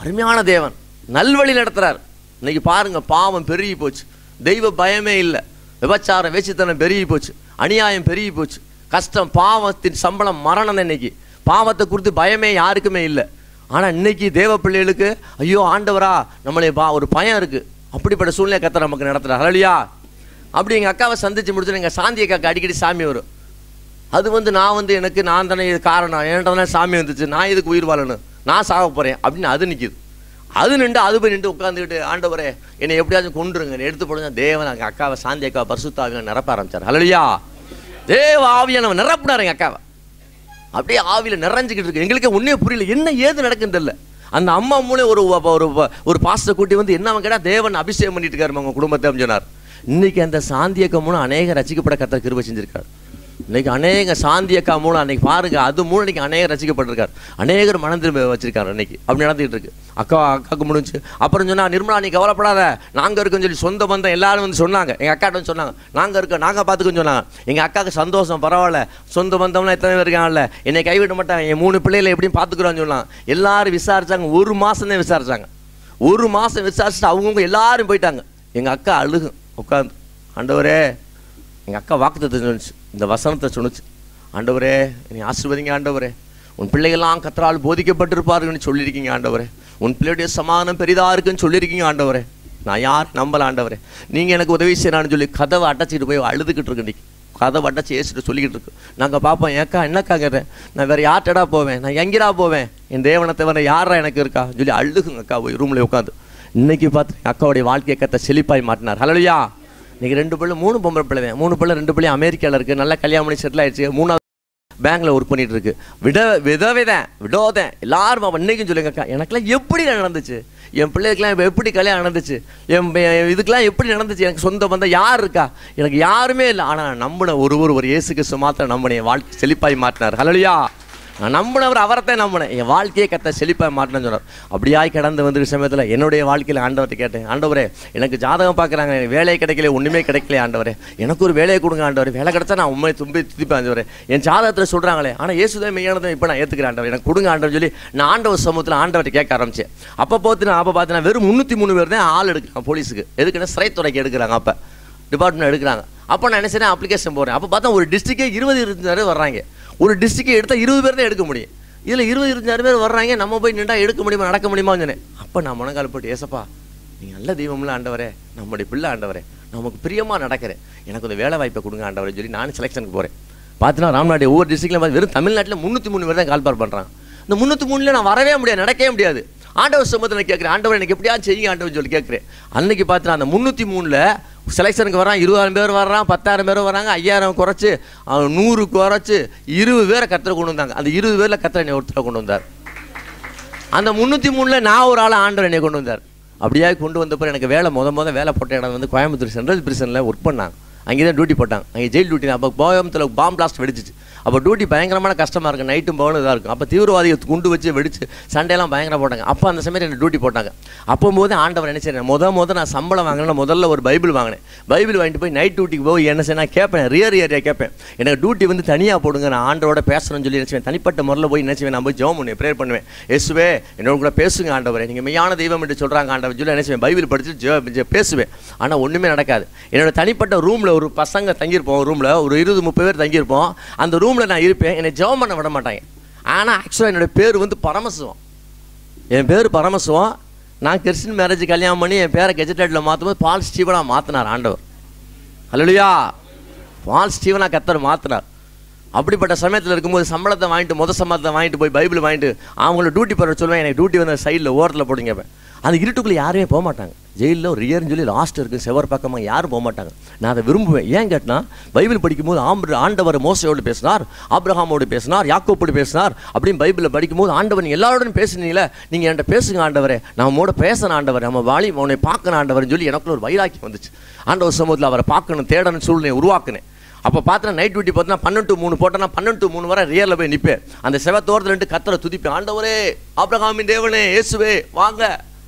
அருமையான தேவன், நல்வழி நடத்துறார். இன்னைக்கு பாருங்க, பாவம் பெருகி போச்சு, தெய்வ பயமே இல்லை, விபச்சாரம் வேசித்தனம் பெருகி போச்சு, அநியாயம் பெருகி போச்சு, கஷ்டம், பாவத்தின் சம்பளம் மரணம். இன்னைக்கு பாவத்தை குறித்து பயமே யாருக்குமே இல்லை. ஆனால் இன்னைக்கு தேவ பிள்ளைகளுக்கு ஐயோ ஆண்டவரா நம்மளே ஒரு பயம் இருக்குது. அப்படிப்பட்ட சூழ்நிலை கர்த்தர் நமக்கு நடத்துகிறார். ஹல்லேலூயா. அப்படி எங்கள் அக்காவை சந்திச்சு முடிச்சு எங்கள் சாந்தி அக்காவுக்கு அடிக்கடி சாமி வரும். அது நான் தானே இது காரணம், என்கிட்ட தானே சாமி வந்துச்சு, நான் இதுக்கு உயிர் வாழணும், நான் சாக போகிறேன் அப்படின்னு அது நிற்கிது. அது போய் நின்று உட்காந்துக்கிட்டு, ஆண்டவரே என்னை எப்படியாச்சும் கொண்டுருங்க, எடுத்து போடுங்க. தேவன் எங்கள் அக்காவை, சாந்தி அக்காவை பரிசுத்த ஆவியானவர் நிரப்ப ஆரம்பிச்சார். ஹல்லேலூயா. தேவ ஆவியானவர் நிரப்பினார் எங்கள் அக்காவை. அப்படியே ஆவியில் நிறைஞ்சிக்கிட்டு இருக்கு. எங்களுக்கு ஒன்றே புரியல, என்ன ஏது நடக்குன்னு தெரியல. அந்த அம்மா மூலம் ஒரு பாஸ்டர் கூட்டி வந்து என்ன அவன் கேட்டால், தேவன் அபிஷேகம் பண்ணிட்டு இருக்காரு உங்கள் குடும்பத்தை அப்படின்னு சொன்னார். இன்னைக்கு அந்த சாந்தி அக்கா மூலம் அநேக ரசிக்கப்பட கர்த்தர் கிருபை செஞ்சிருக்காரு. இன்னைக்கு அநேக சாந்தி அக்கா மூலம் அன்னைக்கு பாருங்க, அது மூலம் இன்னைக்கு அநேகர் ரசிக்கப்பட்டிருக்காரு, அநேகர் மனம் திரும்ப வச்சிருக்காரு. அன்னைக்கு அப்படி நடந்துகிட்டு இருக்கு. அக்காவுக்கு முடிஞ்சு அப்புறம் சொன்னா, நிர்மலா நீ கவலைப்படாத, நாங்கள் இருக்கோன்னு சொல்லி சொந்த பந்தம் எல்லாரும் வந்து சொன்னாங்க. எங்கள் அக்காட்ட வந்து சொன்னாங்க, நாங்கள் இருக்கோம், நாங்கள் பார்த்துக்கோன்னு சொன்னாங்க. எங்கள் அக்காவுக்கு சந்தோஷம், பரவாயில்ல, சொந்த பந்தம்லாம் எத்தனை பேர் இருக்காங்கல்ல, என்னை கைவிட மாட்டாங்க, என் 3 பிள்ளைகளை எப்படியும் பார்த்துக்குறோன்னு சொன்னாங்க. எல்லாரும் விசாரிச்சாங்க. 1 மாதம் தான் விசாரிச்சாங்க. 1 மாதம் விசாரிச்சுட்டு அவங்கவுங்க எல்லாரும் போயிட்டாங்க. எங்கள் அக்கா அழுகும் உட்காந்து, ஆண்டவரே, எங்கள் அக்கா வாக்குத்தத்தை சொன்னிச்சு, இந்த வசனத்தை சொன்னிச்சு, ஆண்டவரே என்னை ஆசீர்வதிங்க ஆண்டவரே, உன் பிள்ளைகள்லாம் கர்த்தரால் போதிக்கப்பட்டிருப்பாருன்னு சொல்லியிருக்கீங்க ஆண்டவரே, உன் பிள்ளையுடைய சமாதானம் பெரிதாக இருக்குன்னு சொல்லியிருக்கீங்க ஆண்டவரே, நான் யார் நம்பல ஆண்டவரே, நீங்கள் எனக்கு உதவி செய்யறான்னு சொல்லி கதவை அடைச்சிக்கிட்டு போய் அழுதுகிட்டு இருக்கு. இன்றைக்கி கதவை அடைச்சி ஏசிட்டு சொல்லிக்கிட்டு இருக்கு. நாங்கள் பார்ப்போம், ஏக்கா என்னக்கா கேட்டேன், நான் வேறு யார்ட்டடா போவேன், நான் எங்கேடா போவேன், என் தேவனை தவிர யாரா எனக்கு இருக்கா சொல்லி அழுதுங்க அக்கா போய் ரூமில் உட்காந்து. இன்னைக்கு பார்த்து அக்காவுடைய வாழ்க்கையை கத்த செழிப்பாய் மாட்டினார். ஹல்லேலூயா. இன்றைக்கி 2 பிள்ளை 3 பொம்பளை பிள்ளை தான். 3 பிள்ளை 2 பிள்ளை அமெரிக்காவில் இருக்குது, நல்லா கல்யாணம் பண்ணி செட்டில் ஆயிடுச்சு. 3வது பேங்கில் ஒர்க் பண்ணிட்டு இருக்கு. விடோதேன் எல்லாரும் இன்னைக்கும் சொல்லுங்கக்கா, எனக்குலாம் எப்படி நடந்துச்சு, என் பிள்ளைகளுக்கெல்லாம் இப்போ எப்படி கல்யாணம் நடந்துச்சு, என் இதுக்கெல்லாம் எப்படி நடந்துச்சு, எனக்கு சொந்த பந்தம் யார் இருக்கா, எனக்கு யாருமே இல்லை. ஆனால் நம்பின ஒரு இயேசு கிறிஸ்து மாத்திரம் நம்பின என் வாழ்க்கை செழிப்பாய் மாட்டினார். ஹல்லேலூயா. நான் நம்பினவர் அவரத்தை நம்பினேன், என் வாழ்க்கையை கத்த செழிப்பாக மாட்டினு சொன்னார். அப்படியாய் கடந்து வந்துருக்க சமயத்தில் என்னுடைய வாழ்க்கையில் ஆண்டவர்கிட்ட கேட்டேன், ஆண்டவரே எனக்கு ஜாதகம் பார்க்குறாங்க, வேலை கிடைக்கல, ஒன்றுமே கிடைக்கல ஆண்டவரே, எனக்கு ஒரு வேலையை கொடுங்க ஆண்டவரே, வேலை கிடைச்சா நான் உண்மையை துதிப்பேன் ஆண்டவரே, என் ஜாதகத்தில் சொல்கிறாங்களே, ஆனால் இயேசுதான் மெய்யானதை இப்போ நான் ஏற்றுக்கிறேன் ஆண்டவர், எனக்கு கொடுங்க ஆண்டவர் சொல்லி நான் ஆண்டவர் சமூகத்தில் ஆண்டவர்கிட்ட கேட்க ஆரம்பித்தேன். அப்போ பார்த்தீங்கன்னா வெறும் 303 பேர் தான் ஆள் எடுக்கிறாங்க போலீஸுக்கு. எதுக்குன்னா சிறைத்துறைக்கு எடுக்கிறாங்க, அப்போ டிபார்ட்மெண்ட் எடுக்கிறாங்க. அப்போ நான் என்ன செய்யறேன், அப்ளிகேஷன் போடுறேன். அப்போ பார்த்தா ஒரு டிஸ்ட்ரிக்டே 20-25 வர்றாங்க. ஒரு டிஸ்ட்ரிக்டை எடுத்தால் 20 பேர் தான் எடுக்க முடியும். இதில் 20-25 பேர் வர்றாங்க, நம்ம போய் நின்றா எடுக்க முடியுமா, நடக்க முடியுமான்னு சொன்னேன். அப்போ நான் முனங்கால் போட்டு, ஏசப்பா நீங்கள் நல்ல தெய்வம்ல ஆண்டவரே, நம்முடைய பிள்ளை ஆண்டவரே, நமக்கு பிரியமாக நடக்கிறேன், எனக்கு ஒரு வேலை வாய்ப்பை கொடுங்க ஆண்டவரே சொல்லி நான் செலெக்ஷனுக்கு போகிறேன். பார்த்தீங்கன்னா ராம்நாடு ஒவ்வொரு டிஸ்ட்ரிக்ட்லையும் வெறும் தமிழ்நாட்டில் 303 பேர் தான் கால்பார் பண்ணுறாங்க. இந்த 303 நான் வரவே முடியாது, நடக்கவே முடியாது. ஆண்டவர் சமூகத்தில் கேட்குறேன், ஆண்டவர் எனக்கு எப்படியாவது செய்யுங்க ஆண்டவர் சொல்லி கேட்குறேன். அன்னைக்கு பார்த்தீங்கன்னா அந்த 303 செலெக்ஷனுக்கு வரான், 20,000 பேர் வர்றான், 10,000 பேர் வராங்க, 5,000 குறைச்சி 100 குறைச்சி 20 பேரை கத்தரை கொண்டு வந்தாங்க. அந்த 20 பேரில் கத்தரை என்னை ஒருத்தரை கொண்டு வந்தார். அந்த 303 நான் ஒரு ஆள் ஆண்டவர் என்னை கொண்டு வந்தார். அப்படியே கொண்டு வந்தப்போ எனக்கு வேலை முத வேலை போட்ட இடம் வந்து கோயம்புத்தூர் சென்ட்ரல் பிரிசனில் ஒர்க் பண்ணாங்க. அங்கே தான் டியூட்டி போட்டாங்க, அங்கே ஜெயில் டியூட்டி தான். அப்போ கோயம்புத்தூரில் பாம் பிளாஸ்ட் வெடிச்சிச்சு. அப்போ டியூட்டி பயங்கரமான கஷ்டமாக இருக்கும், நைட்டும் பகலும் இதாக இருக்கும். அப்போ தீவிரவாதிகள் குண்டு வச்சு வெடிச்சு சண்டையெல்லாம் பயங்கரம் போட்டாங்க. அப்போ அந்த சமயம் என்ன டியூட்டி போட்டாங்க. அப்போது ஆண்டவர் என்ன செய்யறேன், முத நான் சம்பளம் வாங்கினேன், முதல்ல ஒரு பைபிள் வாங்கினேன். பைபிள் வாங்கிட்டு போய் நைட் டியூட்டிக்கு போய் என்ன செய்ய நான் கேட்பேன், ரியர் ஏரியா கேட்பேன், எனக்கு டியூட்டி வந்து தனியாக போடுங்க, நான் ஆண்டவரோட பேசணும்னு சொல்லி என்ன செய்வேன், தனிப்பட்ட முறையில் போய் என்ன செய்வேன், நான் போய் ஜெபம் பண்ணுவேன், ப்ரேயர் பண்ணுவேன். இயேசுவே என்னோட கூட பேசுங்க ஆண்டவரே, நீங்கள் மெய்யான தெய்வம் என்று சொல்கிறாங்க ஆண்டவர் சொல்லி என்ன செய்வேன், பைபிள் படித்து பேசுவேன். ஆனால் ஒன்றுமே நடக்காது. என்னோட தனிப்பட்ட ரூமில் ஒரு பசங்க தங்கியிருப்போம், ரூமில் ஒரு 20-30 பேர் தங்கியிருப்போம். அந்த ரூமில் நான் இருப்பேன், என்னை ஜெபம் பண்ண விட மாட்டாங்க. ஆனால் ஆக்சுவலாக என்னோடய பேர் வந்து பரமசிவம். என் பேர் பரமசிவம். நான் கிறிஸ்டின் மேரேஜ் கல்யாணம் பண்ணி என் பேரை கெஜெட்டடில் மாற்றும்போது பால் ஸ்டீவனாக மாற்றினார் ஆண்டவர். ஹல்லேலூயா. பால் ஸ்டீவனாக கர்த்தர் மாற்றினார். அப்படிப்பட்ட சமயத்தில் இருக்கும்போது சம்பளத்தை வாங்கிட்டு சம்பளத்தை வாங்கிட்டு போய் பைபிள் வாங்கிட்டு அவங்கள டியூட்டி போட சொல்லுவேன். எனக்கு டியூட்டி வந்து சைடில் ஓரத்தில் போடுங்க. அந்த இருட்டுக்குள்ளே யாருமே போக மாட்டாங்க. ஜெயிலில் ஒரு ரியர்னு சொல்லி லாஸ்ட் இருக்குது, செவர் பக்கமாக யாரும் போக மாட்டாங்க. நான் அதை விரும்புவேன். ஏன் கேட்டினா, பைபிள் படிக்கும்போது ஆண்டவர் மோசையோடு பேசினார், ஆபிரகாமோடு பேசினார், யாக்கோப்போடு பேசினார் அப்படின்னு பைபிளில் படிக்கும்போது ஆண்டவர் நீங்கள் எல்லாரோடும் பேசுனீங்களே, நீங்கள் என்கிட்ட பேசுங்க ஆண்டவரே, நம்மோட பேசணும் ஆண்டவர், நம்ம வாழி உன்னை பார்க்கணும் ஆண்டவர்னு சொல்லி எனக்குள்ள ஒரு வைராக்கியம் வந்துச்சு. ஆண்டவர் சமூகத்தில் அவரை பார்க்கணும், தேடணும் சூழ்நிலை உருவாக்குனேன். அப்போ பார்த்தா நைட் டியூட்டி பார்த்தீங்கன்னா 12 to 3 போட்டேன்னா 12 to 3 வரை ரியரில் போய் நிற்பேன். அந்த செவத்தோரத்தில் 2 கத்தரை துதிப்பேன். ஆண்டவரே, ஆபிரகாமின் தேவனே, இயேசுவே வாங்க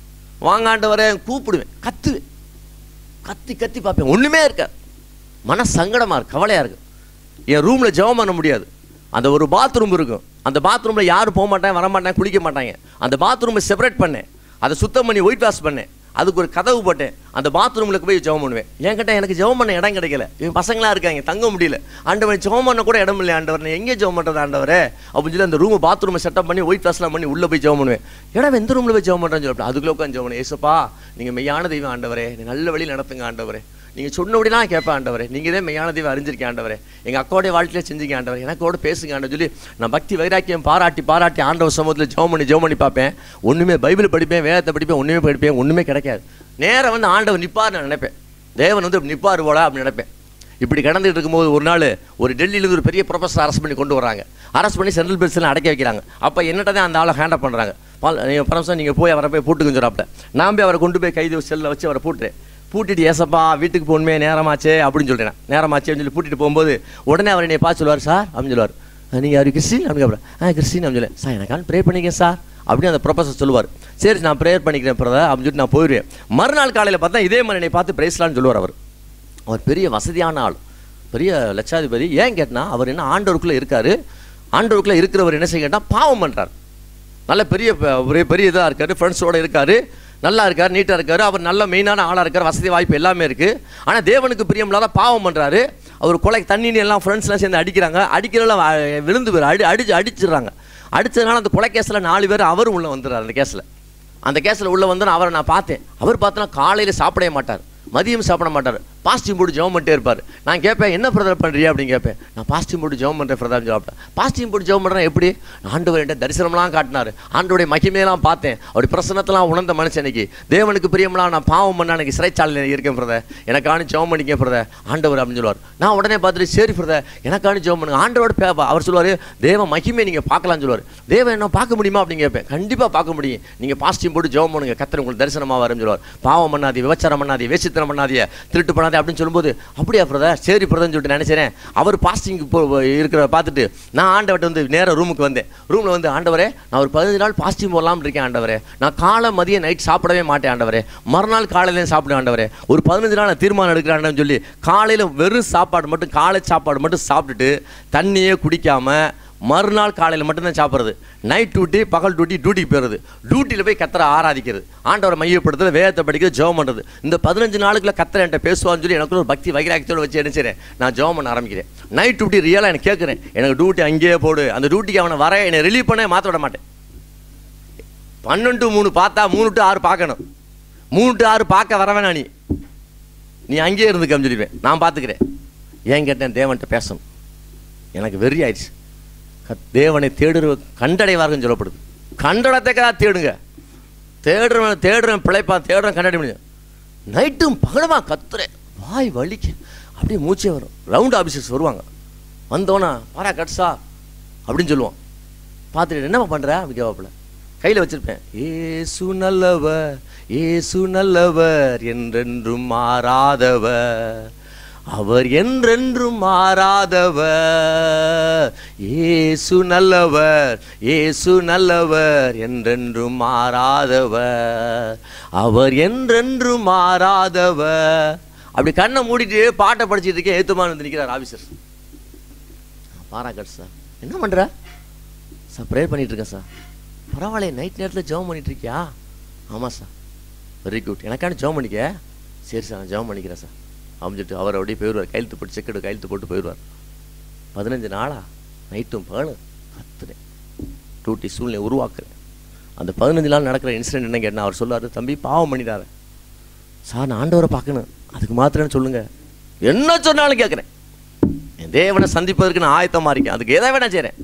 வாங்க ஆண்டவரே கூப்பிடுவேன். கத்தி பார்ப்பேன். ஒன்றுமே இருக்காது. மன சங்கடமாக இருக்கு, கவலையாக இருக்குது. என் ரூமில் ஜெபம் பண்ண முடியாது. அந்த ஒரு பாத்ரூம் இருக்கும், அந்த பாத்ரூமில் யாரும் போக மாட்டாங்க, வரமாட்டாங்க, குளிக்க மாட்டாங்க. அந்த பாத்ரூமை செப்பரேட் பண்ணேன், அதை சுத்தம் பண்ணி ஒயிட் வாஷ் பண்ணேன், அதுக்கு ஒரு கதவு போட்டேன். அந்த பாத்ரூமில் போய் ஜெபம் பண்ணுவேன். என்கிட்ட எனக்கு ஜெபம் பண்ண இடம் கிடைக்கல, என் பசங்களாம் இருக்காங்க, தங்க முடியல. ஆண்டவன் ஜெபம் பண்ண கூட இடம் இல்லை ஆண்டவர், எங்கே ஜெபம் பண்ணுறது ஆண்டவரே அப்படின்னு சொல்லி அந்த ரூமை பாத்ரூமை செட்டப் பண்ணி ஒயிட் வாஷ்லாம் பண்ணி உள்ளே போய் ஜெபம் பண்ணுவேன். இடம் எந்த ரூமில் போய் ஜெபம் பண்ணுறேன்னு சொல்லி அதுக்குள்ளே உட்காந்து ஜெபம் பண்ணேன். ஏசப்பா நீங்கள் மெய்யான தெய்வம் ஆண்டவரே, நீ நல்ல வழி நடத்துங்க ஆண்டவரே, நீங்கள் சொன்னபடினா கேட்பேன் ஆண்டவரே. நீங்கள் இதே மெய்யான தெய்வம் அறிஞ்சிருக்கேன் ஆண்டவரே. எங்கள் அக்காவுடைய வாழ்க்கையில் செஞ்சுக்க ஆண்டவரே. எனக்கோட பேசுங்க ஆண்டவர் சொல்லி நான் பக்தி வைராக்கியம் பாராட்டி ஆண்டவர் சமூகத்தில் ஜெபம் பண்ணி பார்ப்பேன். ஒன்றுமே பைபிள் படிப்பேன், வேதத்தை படிப்பேன், ஒன்றுமே படிப்பேன், ஒன்றுமே கிடைக்காது. நேராக வந்து ஆண்டவர் நிற்பார் நான் நினைப்பேன். தேவன் வந்து நிற்பார் போல அப்படின்னு நினைப்பேன். இப்படி கடந்துட்டு இருக்கும்போது ஒரு நாள் ஒரு டெல்லியிலேருந்து ஒரு பெரிய ப்ரொஃபஸர் அரெஸ்ட் பண்ணி கொண்டு வராங்க. அரெஸ்ட் பண்ணி சென்ட்ரல் பெல்ஸ்லாம் அடைக்க வைக்கிறாங்க. அப்போ என்னட்ட தான் அந்த ஆளை ஹேண்டப் பண்ணுறாங்க. நீங்கள் பரமசா நீங்கள் போய் அவரை போய் பூட்டுக்குஞ்சிடாப்ல. நான் போய் அவரை கொண்டு போய் கைது செல்லில் வச்சு அவரை பூட்டிட்டு ஏசப்பா வீட்டுக்கு போகணுமே நேரமாச்சே அப்படின்னு சொல்கிறேன். நேரமாச்சேன்னு சொல்லி பூட்டிட்டு போகும்போது உடனே அவர் என்னை பார்த்து சொல்லுவார், சார் அப்படின்னு சொல்லுவார். நீங்கள் அவர் கிறிஸ்டின் அப்படின்னு கேட்பேன். கிறிஸ்டின் அப்படின்னு சொல்லி, சார் எனக்கான ப்ரே பண்ணிக்கேன் சார் அப்படின்னு அந்த ப்ரொஃபஸர் சொல்லுவார். சரி நான் ப்ரேயர் பண்ணிக்கிறேன் பிரதர் அப்படின்னு சொல்லிட்டு நான் போயிடுவேன். மறுநாள் காலையில் பார்த்தா இதே மாதிரி என்னை பார்த்து பிரேஸ்லான்னு சொல்லுவார். அவர் பெரிய வசதியான ஆள், பெரிய லட்சாதிபதி. ஏன் கேட்டால் அவர் என்ன ஆண்டவருக்குள்ளே இருக்கார். ஆண்டவருக்குள்ளே இருக்கிறவர் என்ன செய்ய கேட்டால் பாவம் பண்ணுறார். நல்ல பெரிய இதாக இருக்கார், ஃப்ரெண்ட்ஸோடு இருக்கார், நல்லா இருக்கார், நீட்டாக இருக்கார், அவர் நல்ல மெயினான ஆளாக இருக்கார், வசதி வாய்ப்பு எல்லாமே இருக்குது. ஆனால் தேவனுக்கு பிரியமில்லாத பாவம் பண்ணுறாரு. அவர் கொலை தண்ணின்னு எல்லாம் ஃப்ரெண்ட்ஸ்லாம் சேர்ந்து அடிக்கிறாங்க. அடிக்கிறதுல விழுந்து போயிரு அடிச்சிடுறாங்க. அடித்ததுனால அந்த கொலை கேஸில் 4 பேர் அவரும் உள்ளே வந்துடுறார். அந்த கேஸில் உள்ளே வந்து அவரை நான் பார்த்தேன். அவர் பார்த்தோன்னா காலையில் சாப்பிடவே மாட்டார், மதியம் சாப்பிட மாட்டார், பாஸ்டிங் போட்டு ஜெபம் பண்ணிட்டே இருப்பார். நான் கேட்பேன் என்ன பிரதர் பண்ணுறியா அப்படின்னு கேட்பேன். நான் பாஸ்டிங் போட்டு ஜெபம் பண்ணுறேன் பிரதர் சாப்பிட்டேன். பாஸ்டிங் போட்டு ஜெபம் பண்ணுறேன் எப்படி? ஆண்டவர் என்கிட்ட தரிசனம்லாம் காட்டினார், ஆண்டோடைய மகிமையெல்லாம் பார்த்தேன், அவருடைய பிரசனத்தெல்லாம் உணர்ந்த மனுஷன். இன்னைக்கு தேவனுக்கு பிரியமெல்லாம் நான் பாவம் பண்ண எனக்கு சிறைச்சாலையில் இருக்கேன் பிரதர், எனக்கான ஜெபம் பண்ணிக்கேன் பிரதர் ஆண்டவர் அப்படின்னு சொல்லுவார். நான் உடனே பார்த்துட்டு சரி பிரதர் எனக்கான ஜெபம் பண்ணுங்க ஆண்டவரோட அவர் சொல்லுவார் தேவ மகிமையை நீங்கள் பார்க்கலாம்னு சொல்லுவார். தேவன் என்ன பார்க்க முடியுமா அப்படின்னு கேட்பேன். கண்டிப்பாக பார்க்க முடியும், நீங்கள் பாஸ்டிங் போட்டு ஜெபம் பண்ணுங்க, கர்த்தர் உங்களுக்கு தரிசனமாக வரும்னு சொல்லுவார். பாவம் பண்ணாதே, விபச்சாரம் பண்ணாதே, வேசித்தனம் பண்ணாதே, திருட்டு பண்ணாதே அப்படின்னு சொல்லும்போது அப்படியா பிரதர் சரி பிரதர்னு சொல்லிட்டு நினைச்சேன். அவர் பாஸ்டிங் இருக்கிற பார்த்துட்டு நான் ஆண்டவர்கிட்ட வந்து நேராக ரூமுக்கு வந்தேன். ரூமில் வந்து ஆண்டவரே நான் ஒரு 15 நாள் பாஸ்டிங் போடலாம்னு இருக்கேன் ஆண்டவரே, நான் காலை மதியம் நைட் சாப்பிடவே மாட்டேன் ஆண்டவரே, மறுநாள் காலையிலேயும் சாப்பிடுவேன் ஆண்டவரே, ஒரு 15 நாள் தீர்மானம் எடுக்கிறான்னு சொல்லி காலையில் வெறும் சாப்பாடு மட்டும், காலை சாப்பாடு மட்டும் சாப்பிட்டுட்டு தண்ணியே குடிக்காமல் மறுநாள் காலையில் மட்டும்தான் சாப்பிட்றது. நைட் டியூட்டி, பகல் டியூட்டிக்கு போயிடுறது. டியூட்டியில் போய் கத்தரை ஆராதிக்கிறது, ஆண்டவரை மையப்படுத்துறது, வேதத்தை படிக்கிறது, ஜெபம் பண்ணுறது. இந்த 15 நாளுக்குள்ள கத்தரை என்கிட்ட பேசுவான்னு சொல்லி எனக்கு ஒரு பக்தி வைராக்கியத்தோடு வச்சு நினைச்சிறேன். நான் ஜெபம் பண்ண ஆரம்பிக்கிறேன். நைட் டியூட்டி ரியலாக எனக்கு கேட்குறேன், எனக்கு டியூட்டி அங்கேயே போடு, அந்த டியூட்டிக்கு அவனை வர என்னை ரிலீவ் பண்ண மாற்ற விட மாட்டேன். 12 to 3 பார்த்தா 3 to 6 பார்க்கணும், 3 to 6 பார்க்க வரவேணா, நீ அங்கேயே இருந்துக்கன்னு சொல்லிடுவேன், நான் பார்த்துக்கிறேன். ஏன் கேட்டேன், தேவன்கிட்ட பேசணும். எனக்கு வெறி ஆயிடுச்சு. தேவனை கண்டடைவார்கள் சொல்லப்படுது. கண்டடத்தைக்கா தேடுங்க, தேடுறேன் பிழைப்பான், தேடுறேன் கண்டடை முடியும். நைட்டும் பகலமா கத்துறேன், வாய் வலிக்க அப்படியே மூச்சே வரும். ரவுண்ட் ஆஃபீஸர்ஸ் வருவாங்க, வந்தோன்னா பாரா கட்ஸா அப்படின்னு சொல்லுவான். பார்த்துட்டு என்னம்மா பண்ணுற அப்படி கேட்பாப்புல. கையில் வச்சிருப்பேன், ஏசு நல்லவர், ஏசு நல்லவர், என்றென்றும் மாறாதவர், அவர் என்றென்றும் மாறாதவர், ஏசு நல்லவர், ஏசு நல்லவர், என்றென்றும் மாறாதவர், அவர் என்றென்றும் மாறாதவர். அப்படி கண்ணை மூடிட்டு பாட்டை படிச்சுட்டு இருக்கேன். ஏத்துமான் வந்து நிற்கிறார் ஆஃபீஸர். பாராக்கட் சார், என்ன பண்ணுற சார்? ப்ரேயர் பண்ணிட்டு இருக்கேன் சார். பரவாயில்ல, நைட் நேரத்தில் ஜெபம் பண்ணிட்டு இருக்கியா? ஆமாம் சார். வெரி குட், எனக்கான ஜெபம் பண்ணிக்க. சரி சார் நான் ஜெபம் பண்ணிக்கிறேன் சார் அமைஞ்சிட்டு அவர் அப்படியே போயிடுவார். கையெழுத்து போட்டு செக்கெடு கையெழுத்து போட்டு போயிடுவார். 15 நாளா நைட்டும் பகலும் கத்துறேன், டியூட்டி சூழ்நிலை உருவாக்குறேன். அந்த 15 நாள் நடக்கிற இன்சிடென்ட் என்ன கேட்டால் அவர் சொல்லுவார், தம்பி பாவம் பண்ணிட்டாரு சார், நான் ஆண்டவரை பார்க்கணும், அதுக்கு மாத்திரன்னு சொல்லுங்க, என்ன சொன்னாலும் கேட்குறேன், என் தேவனை சந்திப்பதற்கு நான் ஆயத்தமாக இருக்கேன், அதுக்கு எதை வேணா செய்கிறேன்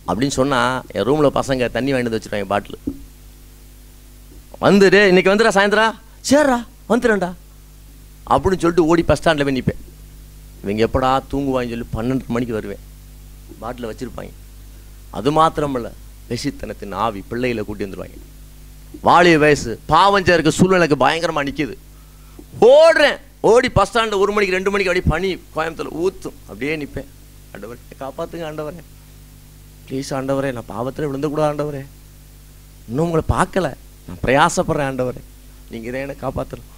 அப்படின்னு சொன்னால் என் ரூமில் பசங்க தண்ணி வாங்கிட்டு வச்சுருவாங்க பாட்டில். வந்துடு இன்னைக்கு வந்துடா சாயந்தரம், சரிடா வந்துடுறேன்டா அப்படின்னு சொல்லிட்டு ஓடி பஸ் ஸ்டாண்டில் போய் நிற்பேன். இவங்க எப்படா தூங்குவாங்கன்னு சொல்லி 12 மணிக்கு வருவேன். பாட்டில் வச்சுருப்பாங்க. அது மாத்திரமில்ல, வெசித்தனத்தின் ஆவி பிள்ளைகளை கூட்டி வந்துடுவாங்க. வாலிய வயசு பாவஞ்சா இருக்க சூழ்நிலைக்கு பயங்கரமாக நிற்கிது. ஓடுறேன், ஓடி பஸ் ஸ்டாண்டில் 1 மணிக்கு 2 மணிக்கு அப்படியே பனி கோயம்புத்தூர் ஊற்றும். அப்படியே நிற்பேன், ஆண்டவரே காப்பாற்றுங்க ஆண்டவரே, ப்ளீஸ் ஆண்டவரே, நான் பாவத்தில் விழுந்தக்கூடாது ஆண்டவரே, இன்னும் உங்களை பார்க்கல, நான் பிரயாசப்படுறேன் ஆண்டவரே, நீங்கள் தான் என்னை காப்பாற்றணும்.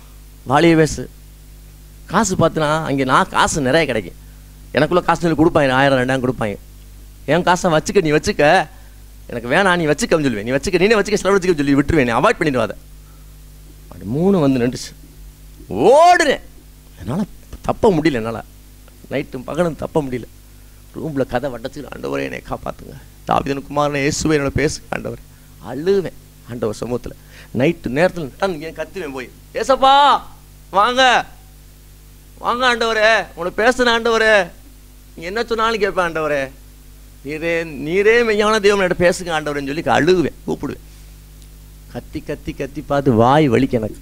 வாலிய வயசு காசு பார்த்தினா அங்கே நான் காசு நிறைய கிடைக்கும். எனக்குள்ளே காசு சொல்லி கொடுப்பாங்க, 1000 2000 கொடுப்பாங்க. என் காசை வச்சுக்க, நீ வச்சுக்க, எனக்கு வேணாம் நீ வச்சுக்கன்னு சொல்லுவேன், நீ வச்சுக்க, நீனே வச்சுக்க, செலவழிச்சுக்க சொல்லி விட்டுருவேன், நீ அவாய்ட் பண்ணிடுவாத. அப்படி 3 வந்து நின்றுச்சு. ஓடுறேன், என்னால் தப்ப முடியல, என்னால் நைட்டும் பகலும் தப்ப முடியல. ரூமில் கதை வட்டச்சுக்கு, ஆண்டவரே என்னை காப்பாற்றுங்க, தாவீதின் குமாரனை இயேசுவே என்னோட பேசுங்க ஆண்டவர். அழுவேன் ஆண்டவர் சமூகத்தில். நைட்டு நேரத்தில் கத்துவேன் போய், ஏசப்பா வாங்க, வாங்க ஆண்டவரே, உங்களை பேசுன ஆண்டவரே, நீ என்ன சொன்னாலும் கேட்பேன் ஆண்டவரே, நீரே மெய்யான தேவனோட பேசுங்க ஆண்டவரேன்னு சொல்லி அழுகுவேன், கூப்பிடுவேன். கத்தி கத்தி கத்தி பார்த்து வாய் வலிக்க, எனக்கு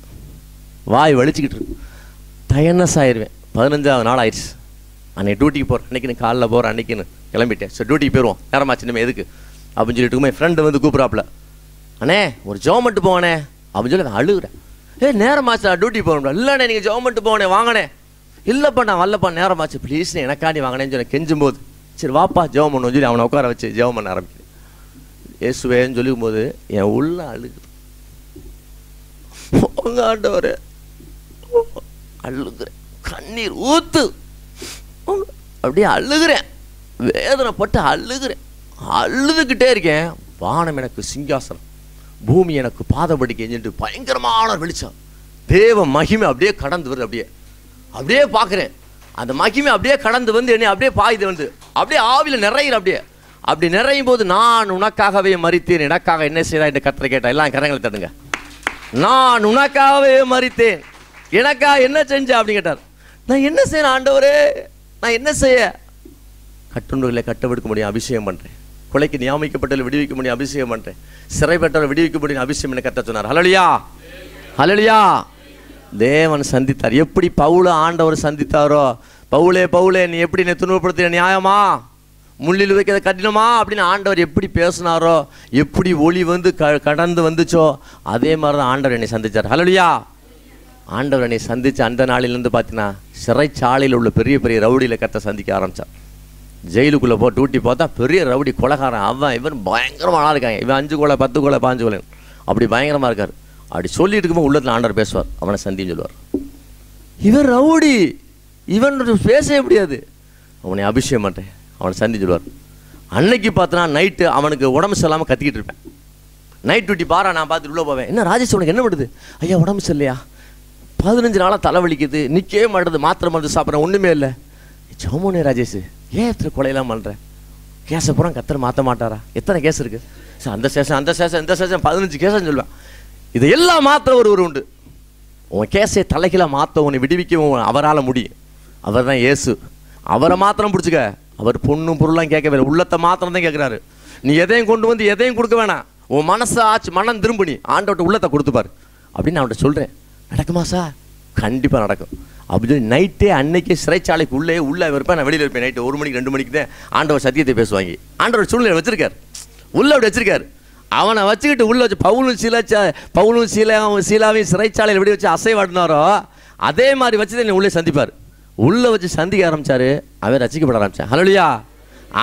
வாய் வலிச்சுக்கிட்டு இருக்கு. டயர்னஸ் ஆயிடுவேன். 15வது நாள் ஆயிடுச்சு. அன்னைக்கு டியூட்டிக்கு போகிறேன், அன்னைக்கு காலைல போகிறேன், அன்னைக்குன்னு கிளம்பிட்டேன். சரி டியூட்டிக்கு போயிடுவோம், நேரமாச்சு நம்ம எதுக்கு அப்படின்னு சொல்லிட்டு என் ஃப்ரெண்டு வந்து கூப்பிட்றாப்புல, அண்ணே ஒரு ஜாப் மட்டும் போவானே அப்படின்னு சொல்லி நான் அழுகுறேன். நேரமாச்சா டியூட்டி போகணும். இல்லைண்ணே நீங்கள் ஜாப் மட்டும் போவானே, வாங்கினே. இல்லைப்பா நான் வரலப்பா, நேரமாச்சு ப்ளீஸ்ண்ணே எனக்காண்டி வாங்கினேன்னு சொல்லி கெஞ்சும் போது, சரி வாப்பா ஜெபம் பண்ணு சொல்லி அவனை உட்கார வச்சு ஜெபம் பண்ண ஆரம்பிக்கிறேன். இயேசுவேன்னு சொல்லிக்கும் போது என் உள்ள அழுகுது. உங்க ஆண்டவரே அழுகுறேன், கண்ணீர் ஊத்து, அப்படியே அழுகுறேன், வேதனைப்பட்டு அழுகுறேன், அழுதுகிட்டே இருக்கேன். வானம் எனக்கு சிங்காசனம், பூமி எனக்கு பாதபடிக்கு பயங்கரமான வெளிச்சம், தேவ மகிமை அப்படியே கடந்து வருது. அப்படியே அப்படியே பார்க்குறேன், அந்த மகிமை அப்படியே கடந்து வந்து என்னை அப்படியே பாயுது வந்து, அப்படியே ஆவியில் நிறையிற. அப்படியே அப்படி நிறையும் போது, நான் உனக்காகவே மரித்தேன், எனக்காக என்ன செய்தா என்று கர்த்தர் கேட்டா. எல்லாம் கரங்களை தட்டுங்க. நான் உனக்காகவே மரித்தேன், எனக்காக என்ன செஞ்ச அப்படின்னு கேட்டார். நான் என்ன செய்யறேன் ஆண்டவரே, நான் என்ன செய்ய? கட்டுண்டவர்களை கட்டவிடுக்க முடியும் அபிஷேகம் பண்ணுறேன், கொலைக்கு நியமிக்கப்பட்டவர்களை விடுவிக்க முடியும் அபிஷேகம் பண்ணுறேன், சிறைப்பட்டவர்களை விடுவிக்க முடியும் அபிஷேகம் என்ன கர்த்தர் சொன்னார். ஹல்லேலூயா, ஹல்லேலூயா. தேவன் சந்தித்தார். எப்படி பவுல ஆண்டவர் சந்தித்தாரோ, பவுலே பவுலே நீ எப்படி என்னை துன்பப்படுத்துற, நியாயமா, முள்ளில் வைக்கிறது கடினமா அப்படின்னு ஆண்டவர் எப்படி பேசினாரோ, எப்படி ஒளி வந்து கடந்து வந்துச்சோ, அதே மாதிரி தான் ஆண்டவர் என்னை சந்தித்தார். ஹல்லேலூயா. ஆண்டவர் என்னை சந்தித்து அந்த நாளிலேருந்து பார்த்தீங்கன்னா சிறைச்சாலையில் உள்ள பெரிய பெரிய ரவுடியில் கர்த்தர் சந்திக்க ஆரம்பித்தார். ஜெயிலுக்குள்ளே போ டியூட்டி பார்த்தா பெரிய ரவுடி கொலைகாரன், அவன் இவன் பயங்கரமாக இருக்காங்க, இவன் 5 கொலை 10 கொலை 5 கொலை அப்படி பயங்கரமாக இருக்கார். அப்படி சொல்லிட்டு இருக்கும்போது உள்ளத்தில் ஆண்டவர் பேசுவார், அவனை சந்தின்னு சொல்லுவார். இவன் ரவுடி, இவன் பேசவே முடியாது, அவனை அபிஷேகம் பண்ணுறேன், அவனை சந்தி சொல்லுவார். அன்னைக்கு பார்த்தனா நைட்டு அவனுக்கு உடம்பு சரியில்லாமல் கத்திக்கிட்டு இருப்பேன். நைட் டியூட்டி பாரா நான் பார்த்துட்டு உள்ளே போவேன். என்ன ராஜேஷ் உனக்கு என்ன பண்ணுது? ஐயா உடம்பு சரியில்லையா, 15 நாளாக தலைவலிக்குது, நிற்கவே மாட்டேது, மாத்திரை மருந்து சாப்பிட்றேன், ஒன்றுமே இல்லை. ஜோமோனே ராஜேஷ் ஏன் எத்தனை கொலையெல்லாம் பண்ணுறேன், கேஸை பூரா கத்தரை மாற்ற மாட்டாரா, எத்தனை கேஸ் இருக்குது சார், அந்த சேஷன் இந்த சேஷன் 15 கேஸன்னு சொல்லுவேன். இதையெல்லாம் மாத்திர ஒருவர் உண்டு. உன் கேஸை தலைகீழ மாற்ற உன்னை விடுவிக்கவும் அவரால் முடியும். அவர் தான் இயேசு. அவரை மாத்திரம் பிடிச்சிக்க. அவர் பொண்ணும் பொருளாம் கேட்கவே, உள்ளத்தை மாத்திரம் தான் கேட்குறாரு. நீ எதையும் கொண்டு வந்து எதையும் கொடுக்க வேணாம், உன் மனசை ஆச்சு மனம் திரும்பி ஆண்டவர்கிட்ட உள்ளத்தை கொடுத்துப்பார் அப்படின்னு நான் அவன்கிட்ட சொல்கிறேன். நடக்குமா சார்? கண்டிப்பாக நடக்கும் அப்படி சொல்லி நைட்டே அன்னைக்கே சிறைச்சாலைக்கு உள்ளே இருப்பேன், நான் வெளியில் இருப்பேன். நைட்டு 1 மணிக்கு 2 மணிக்கு தான் ஆண்டவர் சத்தியத்தை பேசுவாங்க. ஆண்டவர் சூழ்நிலை வச்சிருக்கார், உள்ள அப்படி வச்சிருக்காரு. அவனை வச்சுக்கிட்டு உள்ள வச்சு பவுலும் சீலாவையும் சிறைச்சாலையில் எப்படி வச்சு அசைவாடினாரோ அதே மாதிரி வச்சு தான் உள்ளே சந்திப்பார். உள்ளே வச்சு சந்திக்க ஆரம்பிச்சாரு. அவன் ரசிக்கப்பட ஆரம்பிச்சான். ஹல்லேலூயா.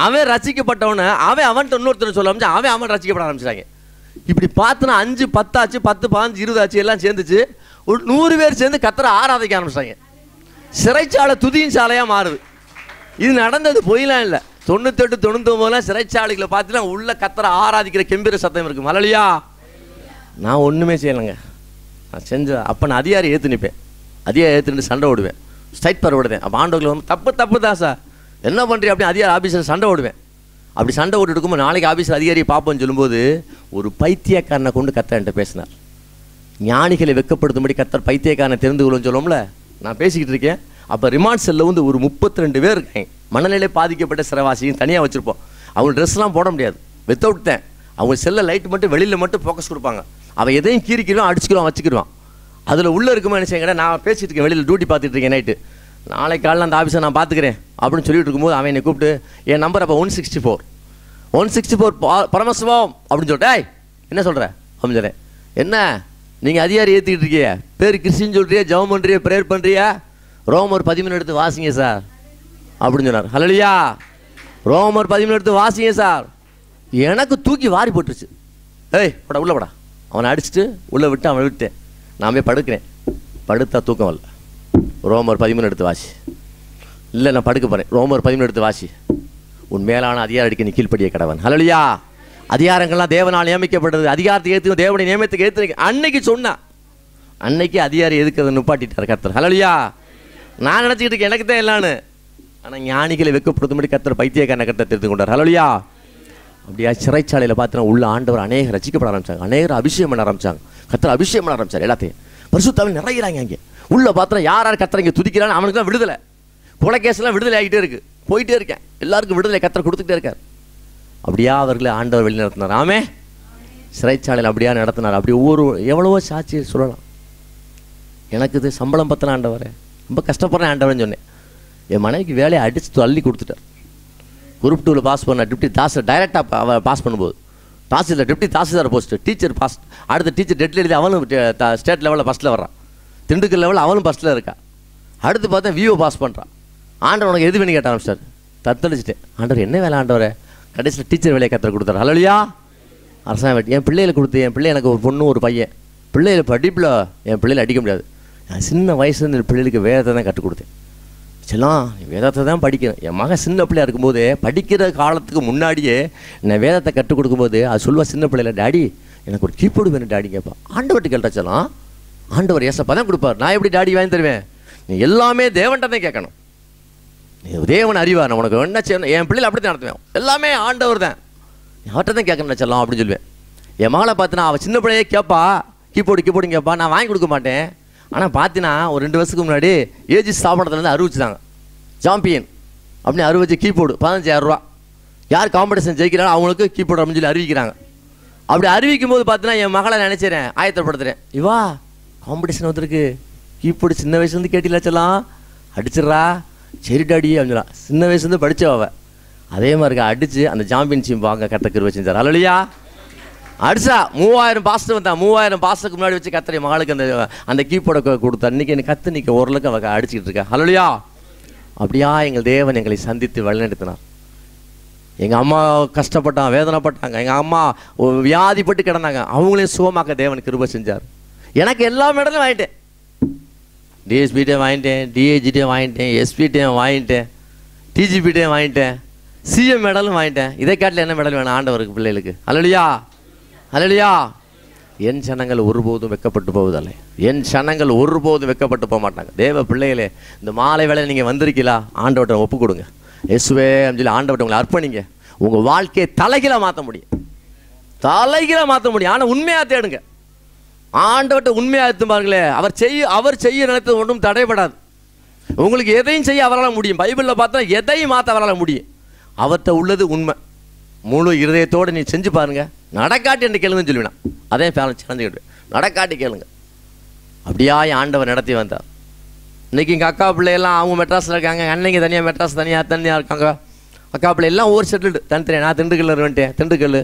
அவன் ரசிக்கப்பட்டவன அவன்கிட்ட இன்னொருத்தர் சொல்ல ஆரம்பிச்சு, அவன் ரசிக்கப்பட ஆரம்பிச்சிட்டாங்க. இப்படி பார்த்தனா 5 10 ஆச்சு, 10 15 20 ஆச்சு, எல்லாம் சேர்ந்துச்சு. ஒரு 100 பேர் சேர்ந்து கர்த்தரை ஆராதிக்க ஆரம்பிச்சிட்டாங்க. சிறைச்சாலை துதியின் சாலையாக மாறுது. இது நடந்தது பொய்லாம் இல்லை. 98 99 சிறைச்சாலைகளை பார்த்தீங்கன்னா உள்ள கர்த்தரை ஆராதிக்கிற கெம்பீர சத்தம் இருக்கு. ஹல்லேலூயா. நான் ஒன்றுமே செய்யலைங்க. நான் அப்போ நான் அதிகாரி ஏற்று நிற்பேன், அதிகாரி ஏற்றுட்டு சண்டை ஓடுவேன், ஸ்ட்ரைட் பர் ஓடுவேன். அப்போ ஆண்டவர்களை வந்து தப்பு தான் சார், என்ன பண்ணுறீ அப்படி அதிகாரி ஆஃபீஸில் சண்டை ஓடுவேன். அப்படி சண்டை ஓட்டு இருக்கும்போது நாளைக்கு ஆஃபீஸில் அதிகாரியை பார்ப்போன்னு சொல்லும்போது ஒரு பைத்தியக்காரனை கொண்டு கர்த்தர் என்கிட்ட பேசினார். ஞானிகளை வெக்கப்படுத்தும்படி கர்த்தர் பைத்தியக்காரனை தெரிந்து கொள்ளுன்னு சொல்லுவோம்ல, நான் பேசிக்கிட்டு இருக்கேன். அப்போ ரிமாண்ட் செல்லில் வந்து ஒரு 32 பேர் இருக்காங்க. மனநிலை பாதிக்கப்பட்ட சிறைவாசியும் தனியாக வச்சுருப்போம். அவங்க ட்ரெஸ்லாம் போட முடியாது, வித்தவுட் தான். அவங்க செல்ல லைட் மட்டும் வெளியில் மட்டும் ஃபோக்கஸ் கொடுப்பாங்க. அவன் எதையும் கீறிக்கிடுவான், அடிச்சுக்கிடுவான், வச்சுக்கிடுவான். அதில் உள்ளே இருக்குமா என்ன செய்யுங்க, நான் பேசிகிட்டு இருக்கேன், வெளியில் டியூட்டி பார்த்துட்டு இருக்கேன் நைட்டு. நாளைக்கு காலையில் அந்த ஆஃபீஸை நான் பார்த்துக்கிறேன் அப்படின்னு சொல்லிட்டு இருக்கும்போது அவன் என்னை கூப்பிட்டு என் நம்பர் அப்போ 164 பரமசிவம் அப்படின்னு சொல்லிட்டு, என்ன சொல்கிற அப்படின்னு சொல்கிறேன். என்ன நீங்கள் அதிகாரி ஏற்றிக்கிட்டு இருக்கீங்க, பேர் கிறிஸ்டின்னு சொல்கிறியா, ஜெபம் பண்ணுறியா, ப்ரேயர் பண்ணுறியா, ரோமர் 13 எடுத்து வாசிங்க சார் அப்படின்னு சொன்னார். ஹல்லேலூயா. ரோமர் 13 எடுத்து வாசிங்க சார். எனக்கு தூக்கி வாரி போட்டுருச்சு. போடா உள்ள போடா. அவனை அடிச்சுட்டு உள்ளே விட்டு அவனை விட்டேன். நான் போய் படுக்கிறேன். படுத்தா தூக்கம் வரல. ரோமர் 13 எடுத்து வாசி. இல்லை நான் படுக்க போகிறேன். ரோமர் 13 எடுத்து வாசி. உன் மேலான அதிகாரடிக்கு நீ கீழ்ப்படிய கடவன். ஹல்லேலூயா. அதிகாரங்கள்லாம் தேவனால் நியமிக்கப்பட்டது. அதிகாரத்தை ஏற்று தேவனுடைய நியமத்துக்கு ஏற்று அன்னைக்கு சொன்னான். அன்னைக்கு அதிகாரி எதுக்கு அதை நிப்பாட்டிட்டார் கர்த்தர். ஹல்லேலூயா. நான் நினச்சிக்கிட்டு இருக்கேன் எனக்கு தான் எல்லான்னு. ஆனால் ஞானிகளை வெக்கப்படுத்தும்படி கர்த்தர் பைத்தியக்காரனை கர்த்தர் தெரிந்து கொண்டார். ஹல்லேலூயா. அப்படியா சிறைச்சாலையில் பார்த்தீங்கன்னா உள்ள ஆண்டவர் அநேகர் ரசிக்கப்பட ஆரம்பிச்சாங்க, அநேகர் அபிஷேகம் பண்ண ஆரம்பிச்சாங்க. கர்த்தர் அபிஷேகம் பண்ண ஆரம்பிச்சார். எல்லாத்தையும் பரிசுத்தாவில நிறையிறாங்க. அங்கே உள்ளே பார்த்தா யார் யார் கத்தரை இங்கே துதிக்கிறான்னு அவனுக்குலாம் விடுதலை. கொலை கேஸ்லாம் விடுதலை ஆகிட்டே இருக்குது, போயிட்டே இருக்கேன். எல்லாருக்கும் விடுதலை கத்தரை கொடுத்துக்கிட்டே இருக்கார். அப்படியா அவர்களை ஆண்டவர் வெளி நடத்தினார். ஆமே, சிறைச்சாலையில் அப்படியா நடத்தினார். அப்படி எவ்வளவோ சாட்சி சொல்லலாம். எனக்கு இது சம்பளம் பத்தின ஆண்டவரே, ரொம்ப கஷ்டப்படுறேன் ஆண்டவர்னு சொன்னேன். என் மனைவிக்கு வேலையை அடித்து தள்ளி கொடுத்துட்டார். குரூப் 2ல் பாஸ் பண்ண டிப்டி தாசில்தார் டைரெக்டாக அவள் பாஸ் பண்ணும்போது tahsildar deputy tahsildar post teacher pass. அடுத்த டீச்சர் டெட்ல எழுதி அவனும் ஸ்டேட் லெவலில் ஃபஸ்ட்டில் வர்றான். திண்டுக்கல் லெவலில் அவனும் ஃபஸ்ட்டில் இருக்கா. அடுத்து பார்த்தா விஓ பாஸ் பண்ணுறான். ஆண்டவர் உனக்கு எது வேணும் கேட்ட ஆரம்பிச்சார். தத்தளிச்சிட்டேன். ஆண்டவர் என்ன வேலை ஆண்டவரை? கடைசியில் டீச்சர் வேலையை கற்றுக் கொடுத்தாரு. ஹல்லேலூயா. அரசாங்கம் வெட்டி என் பிள்ளைகளை கொடுத்து, என் பிள்ளை எனக்கு ஒரு பொண்ணு ஒரு பையன். பிள்ளைகளை படிப்பில் என் பிள்ளைகளை அடிக்க முடியாது. நான் சின்ன வயசுலேருந்து என் பிள்ளைகளுக்கு வேதத்தை தான் கற்றுக் கொடுத்தேன். செல்லாம் வேதத்தை தான் படிக்கிறேன். என் மகன் சின்ன பிள்ளையாக இருக்கும்போது படிக்கிற காலத்துக்கு முன்னாடியே நான் வேதத்தை கற்றுக் கொடுக்கும்போது அது சொல்லுவா, சின்ன பிள்ளைல டாடி எனக்கு ஒரு கீபோர்டு வேணும் டாடி கேட்பா. ஆண்டவர்கிட்ட கேட்டா செல்லாம் ஆண்டவர் ஏசப்பா தான் கொடுப்பார். நான் எப்படி டாடி வாங்கி தருவேன்? நீ எல்லாமே தேவன்கிட்ட தான் கேட்கணும். நீ தேவன் அறிவார், நான் உனக்கு என்ன செய்யணும்? என் பிள்ளைல அப்படி தான் நடத்துவேன். எல்லாமே ஆண்டவர் தான், அவர்கிட்ட தான் கேட்கணும் செல்லாம் அப்படின்னு சொல்லுவேன். என் மகளை பார்த்தினா அவள் சின்ன பிள்ளையே கேட்பா, கீபோர்டு கேட்பா. நான் வாங்கி கொடுக்க மாட்டேன். ஆனால் பார்த்தீங்கன்னா ஒரு 2 வருஷத்துக்கு முன்னாடி ஏஜி ஸ்தாபனத்துலேருந்து அறிவிச்சுட்டாங்க. சாம்பியன் அப்படின்னு அறிவிச்சு கீபோர்டு 15,000 ரூபா. யார் காம்படிஷன் ஜெயிக்கிறாங்க அவங்களுக்கு கீபோர்டு அப்படின்னு சொல்லி அறிவிக்கிறாங்க. அப்படி அறிவிக்கும் போது பார்த்தீங்கன்னா என் மகளை நினச்சிறேன், ஆயத்தப்படுத்துகிறேன். இவா காம்படிஷன் வந்துருக்கு, கீபோர்டு சின்ன வயசுலேருந்து கேட்டிலாச்சலாம் அடிச்சிட்றா. சரி டாடி அப்படின்னு சொல்லலாம். சின்ன வயசுலேருந்து படித்தவ அதே மாதிரி அடித்து அந்த சாம்பியன்ஷிப் வாங்க கட்டக்கு வச்சுருந்தார். அல்லையா அடிச்சா 3000 பாஸ்ட் வந்தான். 3000 பாஸ்ட்டுக்கு முன்னாடி வச்சு கத்திரி மகளுக்கு அந்த கீபோர்டை கொடுத்தா. இன்றைக்கி எனக்கு கற்று நிற்க ஓரளவுக்கு அவள் அடிச்சுக்கிட்டு இருக்கா. ஹல்லேலூயா. அப்படியா எங்கள் தேவன் எங்களை சந்தித்து வழிநடத்தினார். எங்கள் அம்மா கஷ்டப்பட்டாங்க, வேதனைப்பட்டாங்க. எங்கள் அம்மா வியாதிப்பட்டு கிடந்தாங்க. அவங்களையும் சுகமாக்க தேவன் கிருபை செஞ்சார். எனக்கு எல்லா மெடலும் வாங்கிட்டேன். டிஎஸ்பிட்டையும் வாங்கிட்டேன், டிஏஜிட்டையும் வாங்கிட்டேன், எஸ்பிட்டையும் வாங்கிட்டேன், டிஜிபிட்டையும் வாங்கிட்டேன், சிஎம் மெடலும் வாங்கிட்டேன். இதை காட்டில் என்ன மெடல் வேணும் ஆண்டவருக்கு பிள்ளைகளுக்கு? அல்லேலூயா. அல்லேலூயா. என் சனங்கள் ஒருபோதும் வெட்கப்பட்டு போவதில்லை. என் சனங்கள் ஒருபோதும் வெட்கப்பட்டு போக மாட்டாங்க. தேவ பிள்ளைகளே, இந்த மாலை வேளையில் நீங்கள் வந்திருக்கீங்களா? ஆண்டவர்கிட்ட ஒப்பு கொடுங்க. இயேசுவே அப்படின்னு சொல்லி ஆண்டவர்கிட்ட உங்களை அர்ப்பணிங்க. உங்கள் வாழ்க்கையை தலைகீழாக மாற்ற முடியும், தலைகீழாக மாற்ற முடியும். ஆனால் உண்மையாக தேடுங்க. ஆண்டவர்கிட்ட உண்மையாக எடுத்து பாருங்களேன். அவர் செய்ய நினைத்தது ஒன்றும் தடைபடாது. உங்களுக்கு எதையும் செய்ய அவரால் முடியும். பைபிளில் பார்த்தா எதையும் மாற்ற அவரால் முடியும். அவர்கிட்ட உள்ளது உண்மை. முழு இருதயத்தோடு நீ செஞ்சு பாருங்க. நடக்காட்டி என்று கேளுங்கன்னு சொல்லுவேன். அதே பேலன்ஸ் செஞ்சுக்கிட்டு நடக்காட்டி கேளுங்க. அப்படியா ஆண்டவர் நடத்தி வந்தார். இன்றைக்கி எங்கள் அக்கா பிள்ளையெல்லாம் அவங்க மெட்ராஸில் இருக்காங்க, அன்னைக்கு தனியாக மெட்ராஸ் தனியாக இருக்காங்க. அக்கா பிள்ளை எல்லாம் ஓவர் செட்டில்டு தனித்தனே. நான் திண்டுக்கல்ல வந்துட்டேன். திண்டுக்கல்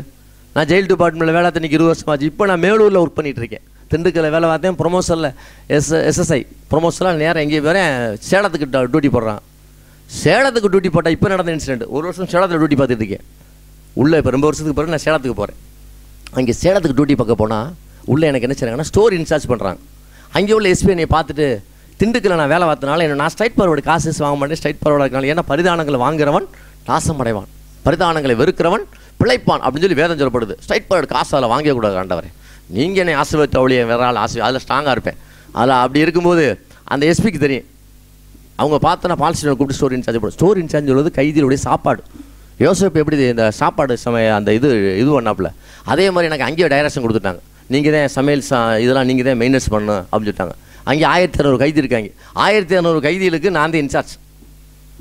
நான் ஜெயில் டிபார்ட்மெண்ட்டில் வேலை தனிக்கு 20 வருஷம் ஆச்சு. இப்போ நான் மேலூரில் ஒர்க் பண்ணிகிட்டு இருக்கேன். திண்டுக்கல்ல வேலை பார்த்தேன். ப்ரொமோஷனில் எஸ்எஸ்ஐ ப்ரொமோஷனில் நேரம் எங்கேயும் வரேன். சேலத்துக்கு டியூட்டி போடுறான். சேலத்துக்கு டியூட்டி போட்டால் இப்போ நடந்த இன்சிடென்ட். 1 வருஷம் சேலத்தில் டியூட்டி பார்த்துட்டு இருக்கேன். உள்ளே இப்போ 2 வருஷத்துக்கு பிறகு நான் சேலத்துக்கு போகிறேன். அங்கே சேலத்துக்கு டியூட்டி பார்க்க போனால் உள்ளே எனக்கு என்ன செய்றாங்கன்னா ஸ்டோர் இன்சார்ஜ் பண்ணுறாங்க. அங்கே உள்ள எஸ்பி என்னை பார்த்துட்டு, திண்டுக்கல்ல நான் வேலை பார்த்தனால நான் ஸ்ட்ரைட் ஃபார்வர்டு காசு வாங்க மாட்டேன், ஸ்ட்ரைட் ஃபார்வர்டாக இருக்கனால. ஏன்னா பரிதானங்களை வாங்குறவன் நாசம் அடைவான், பரிதானங்களை வெறுக்கிறவன் பிழைப்பான் அப்படின்னு சொல்லி வேதம் சொல்லப்படுது. ஸ்ட்ரைட் ஃபார்வர்டு காசு அதில் வாங்கக்கூடாது. ஆண்டவரே நீங்கள் என்னை ஆசீர்வதித்த அவளியை வேற ஆள் அதில் ஸ்ட்ராங்காக இருப்பேன். அதில் அப்படி இருக்கும்போது அந்த எஸ்பிக்கு தெரியும். அவங்க பார்த்தோன்னா பாலிசியை கூப்பிட்டு ஸ்டோர் இன்சார்ஜ் போடும். ஸ்டோர் இன்சார்ஜ் சொல்வது கைதியுடைய சாப்பாடு. யோசேப்பு எப்படி இந்த சாப்பாடு அந்த இது பண்ணாப்புல, அதே மாதிரி எனக்கு அங்கேயே டைரக்ஷன் கொடுத்துட்டாங்க. நீங்கள் தான் சமையல் இதெல்லாம் நீங்கள் தான் மெயின்டெனன்ஸ் பண்ணணும் அப்படின்னு சொல்லிட்டாங்க. அங்கே 1200 கைதி இருக்காங்க. 1200 கைதிகளுக்கு நான் தான் இன்சார்ஜ்.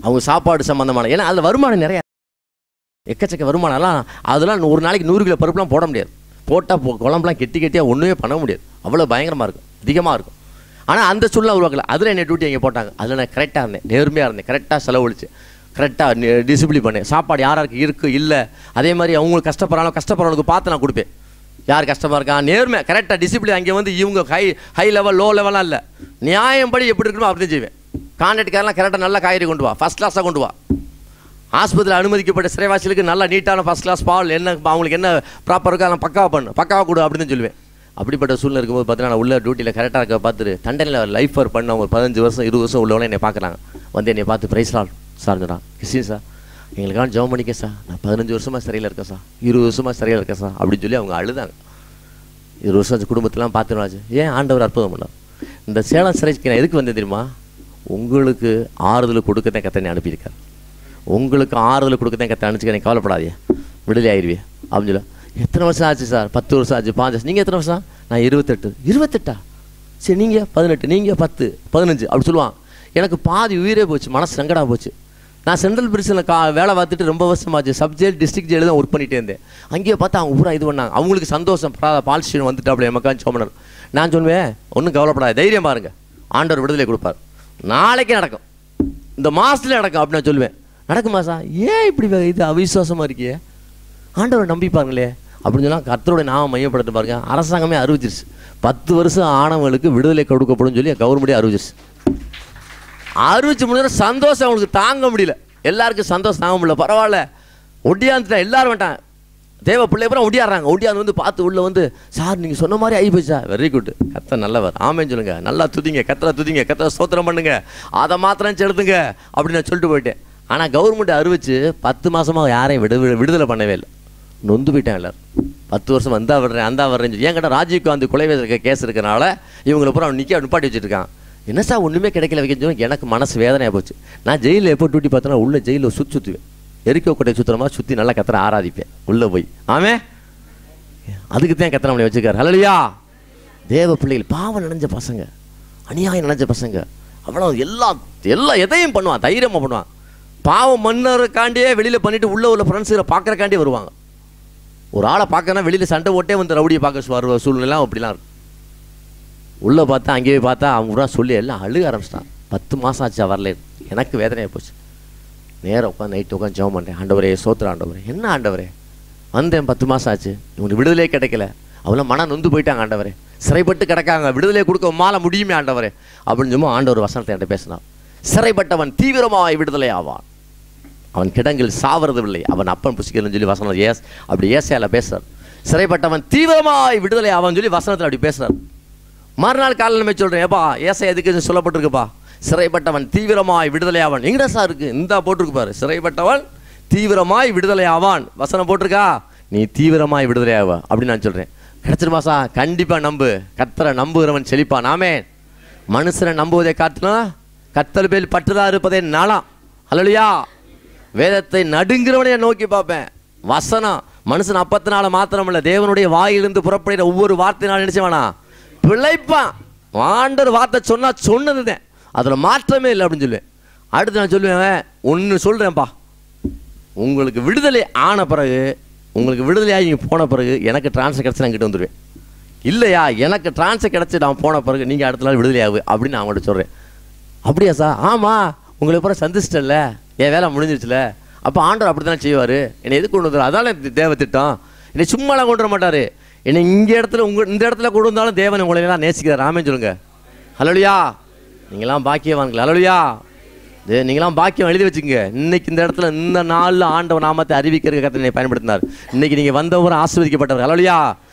அவங்க சாப்பாடு சம்மந்தமான, ஏன்னா அதில் வருமானம் நிறையா, எக்கச்சக்க வருமானம்லாம். அதெல்லாம் ஒரு நாளைக்கு 100 கிலோ பருப்புலாம் போட முடியாது. போட்டால் குழம்புலாம் கெட்டியாக ஒன்றுமே பண்ண முடியாது. அவ்வளோ பயங்கரமாக இருக்கும், அதிகமாக இருக்கும். ஆனால் அந்த சூழ்நிலை உருவாக்கல. அதில் என்னை டியூட்டி அங்கே போட்டாங்க. அதில் நான் கரெக்டாக இருந்தேன், நேர்மையாக இருந்தேன், கரெக்டாக செலவழிச்சு, கரெக்டாக டிசிப்ளின் பண்ணேன். சாப்பாடு யாராருக்கு இருக்குது இல்லை, அதே மாதிரி அவங்களுக்கு கஷ்டப்படுறவங்களுக்கு பார்த்து நான் கொடுப்பேன். யார் கஷ்டமாக இருக்கான், நேர்மை, கரெக்டாக டிசிப்ளின். அங்கே வந்து இவங்க ஹை லெவல் லோ லெவலாம் இல்லை, நியாயம்படி எப்படி இருக்கணுமோ அப்படி தான் செய்வேன். கான்ட்ராக்ட்காரெலாம் கரெக்டாக நல்ல காய்கறி கொண்டு வா, ஃபஸ்ட் கிளாஸாக கொண்டு வா. ஆஸ்பத்திரியில் அனுமதிக்கப்பட்ட சிறைவாசிகளுக்கு நல்லா நீட்டான ஃபஸ்ட் கிளாஸ் பால், என்ன அவங்களுக்கு என்ன ப்ராப்பர் இருக்கோ அதெல்லாம் பக்காவாக கொடு அப்படின்னு தான் சொல்லுவேன். அப்படிப்பட்ட சூழ்நிலை இருக்கும்போது பார்த்தீங்கன்னா நான் உள்ள டியூட்டியில் கரெக்டாக இருக்க பார்த்துட்டு தண்டனையில் லைஃப் ஒர்க் பண்ண ஒரு 15 வருஷம் 20 வருஷம் உள்ளவங்களே என்னை பார்க்குறாங்க. வந்து என்னை பார்த்து பிரைஸ் லார்ட் சார் சொன்னான், கிறிஸ்டின் சார் எங்களுக்கான ஜெபம் பண்ணிக்க சார், நான் 15 வருஷமாக சிறையில் இருக்கேன் சார், 20 வருஷமாக சிறையில் இருக்கேன் சார் அப்படின்னு சொல்லி அவங்க அழுதாங்க. 20 வருஷம் குடும்பத்தெலாம் பார்த்துனாச்சு. ஏன் ஆண்டவர் அற்புதம் பண்ணார். இந்த சேலம் சிறைக்கு நான் எதுக்கு வந்தேன் தெரியுமா? உங்களுக்கு ஆறுதல் கொடுக்கத்தான் கத்தனை அனுப்பியிருக்கார். உங்களுக்கு ஆறுதல் கொடுக்கத்தான் கத்தை அனுப்பிச்சு, எனக்கு கவலைப்படாதே, விடுதலை ஆயிடுவே அப்படின்னு சொல்ல. எத்தனை வருஷம் ஆச்சு சார்? 10 வருஷம் ஆச்சு, 5 வருஷம். நீங்கள் எத்தனை வருஷம்? நான் 28. 28 சரி நீங்கள் 18, நீங்கள் 10, 15 அப்படி சொல்லுவான். எனக்கு பாதி உயிரே போச்சு, மனசு சங்கடமாக போச்சு. நான் சென்ட்ரல் பிரிசனில் வேலை பார்த்துட்டு ரொம்ப வருஷமாச்சு. சப்ஜெக்ட் டிஸ்ட்ரிக்ட் ஜெயிலில் தான் ஒர்க் பண்ணிகிட்டே இருந்தேன். அங்கேயே பார்த்தா அவங்க பூரா இது பண்ணாங்க. அவங்களுக்கு சந்தோஷம், பால் ஸ்டேஷன் வந்துட்டாப்புல எமக்கான்னு சோமனர். நான் சொல்லுவேன், ஒன்றும் கவலைப்படாது, தைரியம் பாருங்கள், ஆண்டவர் விடுதலை கொடுப்பார், நாளைக்கே நடக்கும், இந்த மாதத்தில் நடக்கும் அப்படின்னு நான் சொல்லுவேன். நடக்குமா சார்? ஏன் இப்படி இது அவிசுவாசமாக இருக்கியே, ஆண்டவர் நம்பிப்பாங்களே அப்படின்னு சொன்னால் கர்த்தரோட நாம மையப்படுத்த பாருங்க. அரசாங்கமே அறிவிச்சிருச்சு 10 வருஷம் ஆனவங்களுக்கு விடுதலை கொடுக்கப்படும் சொல்லி கவர்மெண்ட்டே அறிவிச்சிருச்சு. அறிவிச்சு முடிஞ்ச சந்தோஷம் அவங்களுக்கு தாங்க முடியல. எல்லாருக்கும் சந்தோஷம் தாங்க முடியல. பரவாயில்ல, ஒடியாந்துட்டா எல்லாரும் வேண்டாம், தேவ பிள்ளை அப்புறம் ஒடியாடுறாங்க. ஒடியாந்து வந்து பார்த்து உள்ள வந்து, சார் நீங்கள் சொன்ன மாதிரி ஆகி போச்சா, வெரி குட், கர்த்தர் நல்லவர், ஆமேன்னு சொல்லுங்க, நல்லா துதிங்க, கர்த்தரை துதிங்க, கர்த்தரை ஸ்தோத்திரம் பண்ணுங்க, அதை மாத்திரம் செலுத்துங்க அப்படின்னு நான் சொல்லிட்டு போயிட்டேன். ஆனால் கவர்மெண்ட் அறிவிச்சு 10 மாதமாக யாரையும் விடுதலை பண்ணவே இல்லை. நொந்து போயிட்டாங்க எல்லாரும். 10 வருஷம் வந்தா வர்றேன் அந்த வர்றேன்னு சொல்லி. என்கிட்ட ராஜீவ்காந்தி கொலை கேஸ் இருக்கிறனால இவங்களை பூரா நிப்பாட்டி வச்சுருக்கான். என்ன சார் ஒன்றுமே கிடைக்கல வைக்க சொல்லி எனக்கு மனசு வேதனையாக போச்சு. நான் ஜெயிலில் எப்போ டியூட்டி பார்த்தோன்னா உள்ள ஜெயிலில் சுற்றுவேன், எரிக்கோ கொட்டை சுற்றுறமா சுற்றி நல்லா கத்திர ஆராதிப்பேன் உள்ளே போய். ஆமே, அதுக்கு தான் கத்திர மணி வச்சுக்கார். ஹல்லேலூயா. தேவ பிள்ளைகள், பாவம் நினைஞ்ச பசங்க, அநியாயம் நினைஞ்ச பசங்க, அவ்வளோ எல்லாம் எதையும் பண்ணுவான், தைரியமாக பண்ணுவான். பாவம் மன்னருக்காண்டியே வெளியில் பண்ணிவிட்டு உள்ள ஃப்ரெண்ட்ஸுகளை பார்க்குறக்காண்டியே வருவாங்க. ஒரு ஆளை பார்க்கறனா வெளியில் சண்டை ஓட்டே வந்து ரவுடியை பார்க்க வர சூழ்நிலாம் அப்படிலாம் இருக்கும். உள்ளே பார்த்தா அங்கேயே பார்த்தா அவங்க கூட சொல்லி எல்லாம் அழுக ஆரம்பிச்சிட்டான். 10 மாதம் ஆச்சா வரல, எனக்கு வேதனையாக போச்சு. நேரம் உட்காந்து நைட்டு உட்காந்து ஜெபம் பண்ணுறேன். ஆண்டவரே சோத்திர ஆண்டவரே, என்ன ஆண்டவரே வந்தேன் 10 மாதம் ஆச்சு, இவனுக்கு விடுதலையே கிடைக்கல, அவெல்லாம் மனம் நொந்து போயிட்டாங்க ஆண்டவரே, சிறைப்பட்டு கிடக்காங்க, விடுதலை கொடுக்க மாற முடியுமே ஆண்டவரே அப்படின்னு சொல்லி ஆண்டவர் வசனத்தை என்கிட்ட பேசினான். சிறைப்பட்டவன் தீவிரமாய் விடுதலை ஆவான், அவன் கிடங்கில் சாவறது இல்லை, அவன் அப்பன் புசிக்கலன்னு சொல்லி வசனம் அப்படி ஏசாயால பேசுறார். சிறைப்பட்டவன் தீவிரமாய் விடுதலை ஆவான்னு சொல்லி வசனத்தில் அப்படி பேசுறார். மறுநாள் காலையில் நம்ம சொல்கிறேன், ஏப்பா ஏசாயா எதுக்கு சொல்லப்பட்டிருக்குப்பா, சிறைப்பட்டவன் தீவிரமாய் விடுதலை ஆவான். எங்கடா சார் இருக்கு, இந்த போட்டிருக்கு பாரு, சிறைப்பட்டவன் தீவிரமாய் விடுதலை ஆவான் வசனம் போட்டிருக்கா, நீ தீவிரமாய் விடுதலை ஆவா அப்படின்னு நான் சொல்கிறேன். கிடைச்சிருமாசா? கண்டிப்பாக நம்பு, கர்த்தரை நம்புகிறவன் செழிப்பான். ஆமே, மனுஷனை நம்புவதை காட்டினா கர்த்தர் பேர் பற்றுதா இருப்பதே நாளாம். ஹல்லேலூயா. வேதத்தை நடுங்கிறவனைய நோக்கி பார்ப்பேன். வசனம் மனுஷன் அப்பத்தினால மாத்திரமல்ல, தேவனுடைய வாயிலிருந்து புறப்படுகிற ஒவ்வொரு வார்த்தையினால நினைச்ச வேணாம் பிழைப்பான். ஆண்டவர் வார்த்தை சொன்னா சொன்னதுதான், அதில் மாற்றமே இல்லை அப்படின்னு சொல்லுவேன். அடுத்து நான் சொல்லுவேன், ஒன்று சொல்கிறேன்ப்பா, உங்களுக்கு விடுதலை ஆன பிறகு, உங்களுக்கு விடுதலையாகி நீங்கள் போன பிறகு எனக்கு ட்ரான்ஸ்ஃபர் கிடச்சி நான் கிட்ட வந்துடுவேன். இல்லையா, எனக்கு ட்ரான்ஸ்ஃபர் கிடச்சி நான் போன பிறகு நீங்கள் அடுத்த நாள் விடுதலை ஆகு அப்படின்னு நான் அவங்கள்ட்ட சொல்கிறேன். அப்படியா சார்? ஆமாம், உங்களை பிறகு சந்திச்சிட்டல, என் வேலை முடிஞ்சிருச்சுல, அப்போ ஆண்டவர் அப்படி தானே செய்வார். என்னை எது கொண்டு வந்துடும், அதால தேவ திட்டம். என்னை சும்மாலாம் கொண்டு வர மாட்டார். என்னை இந்த இடத்துல கொண்டு வந்தாலும் தேவன் உங்களை எல்லாம் நேசிக்கிறார். ஆமே சொல்லுங்க. ஹல்லேலூயா. நீங்களாம் பாக்கியவான்கள். ஹல்லேலூயா. நீங்களாம் பாக்கியம் எழுதி வச்சுக்கோங்க. இன்னைக்கு இந்த இடத்துல இந்த நாளில் ஆண்டவர் நாமத்தை அறிவிக்கிறதுக்கு கர்த்தர் பயன்படுத்தினார். இன்னைக்கு நீங்கள் வந்தவரை ஆசீர்வதிக்கப்பட்டவர். ஹல்லேலூயா.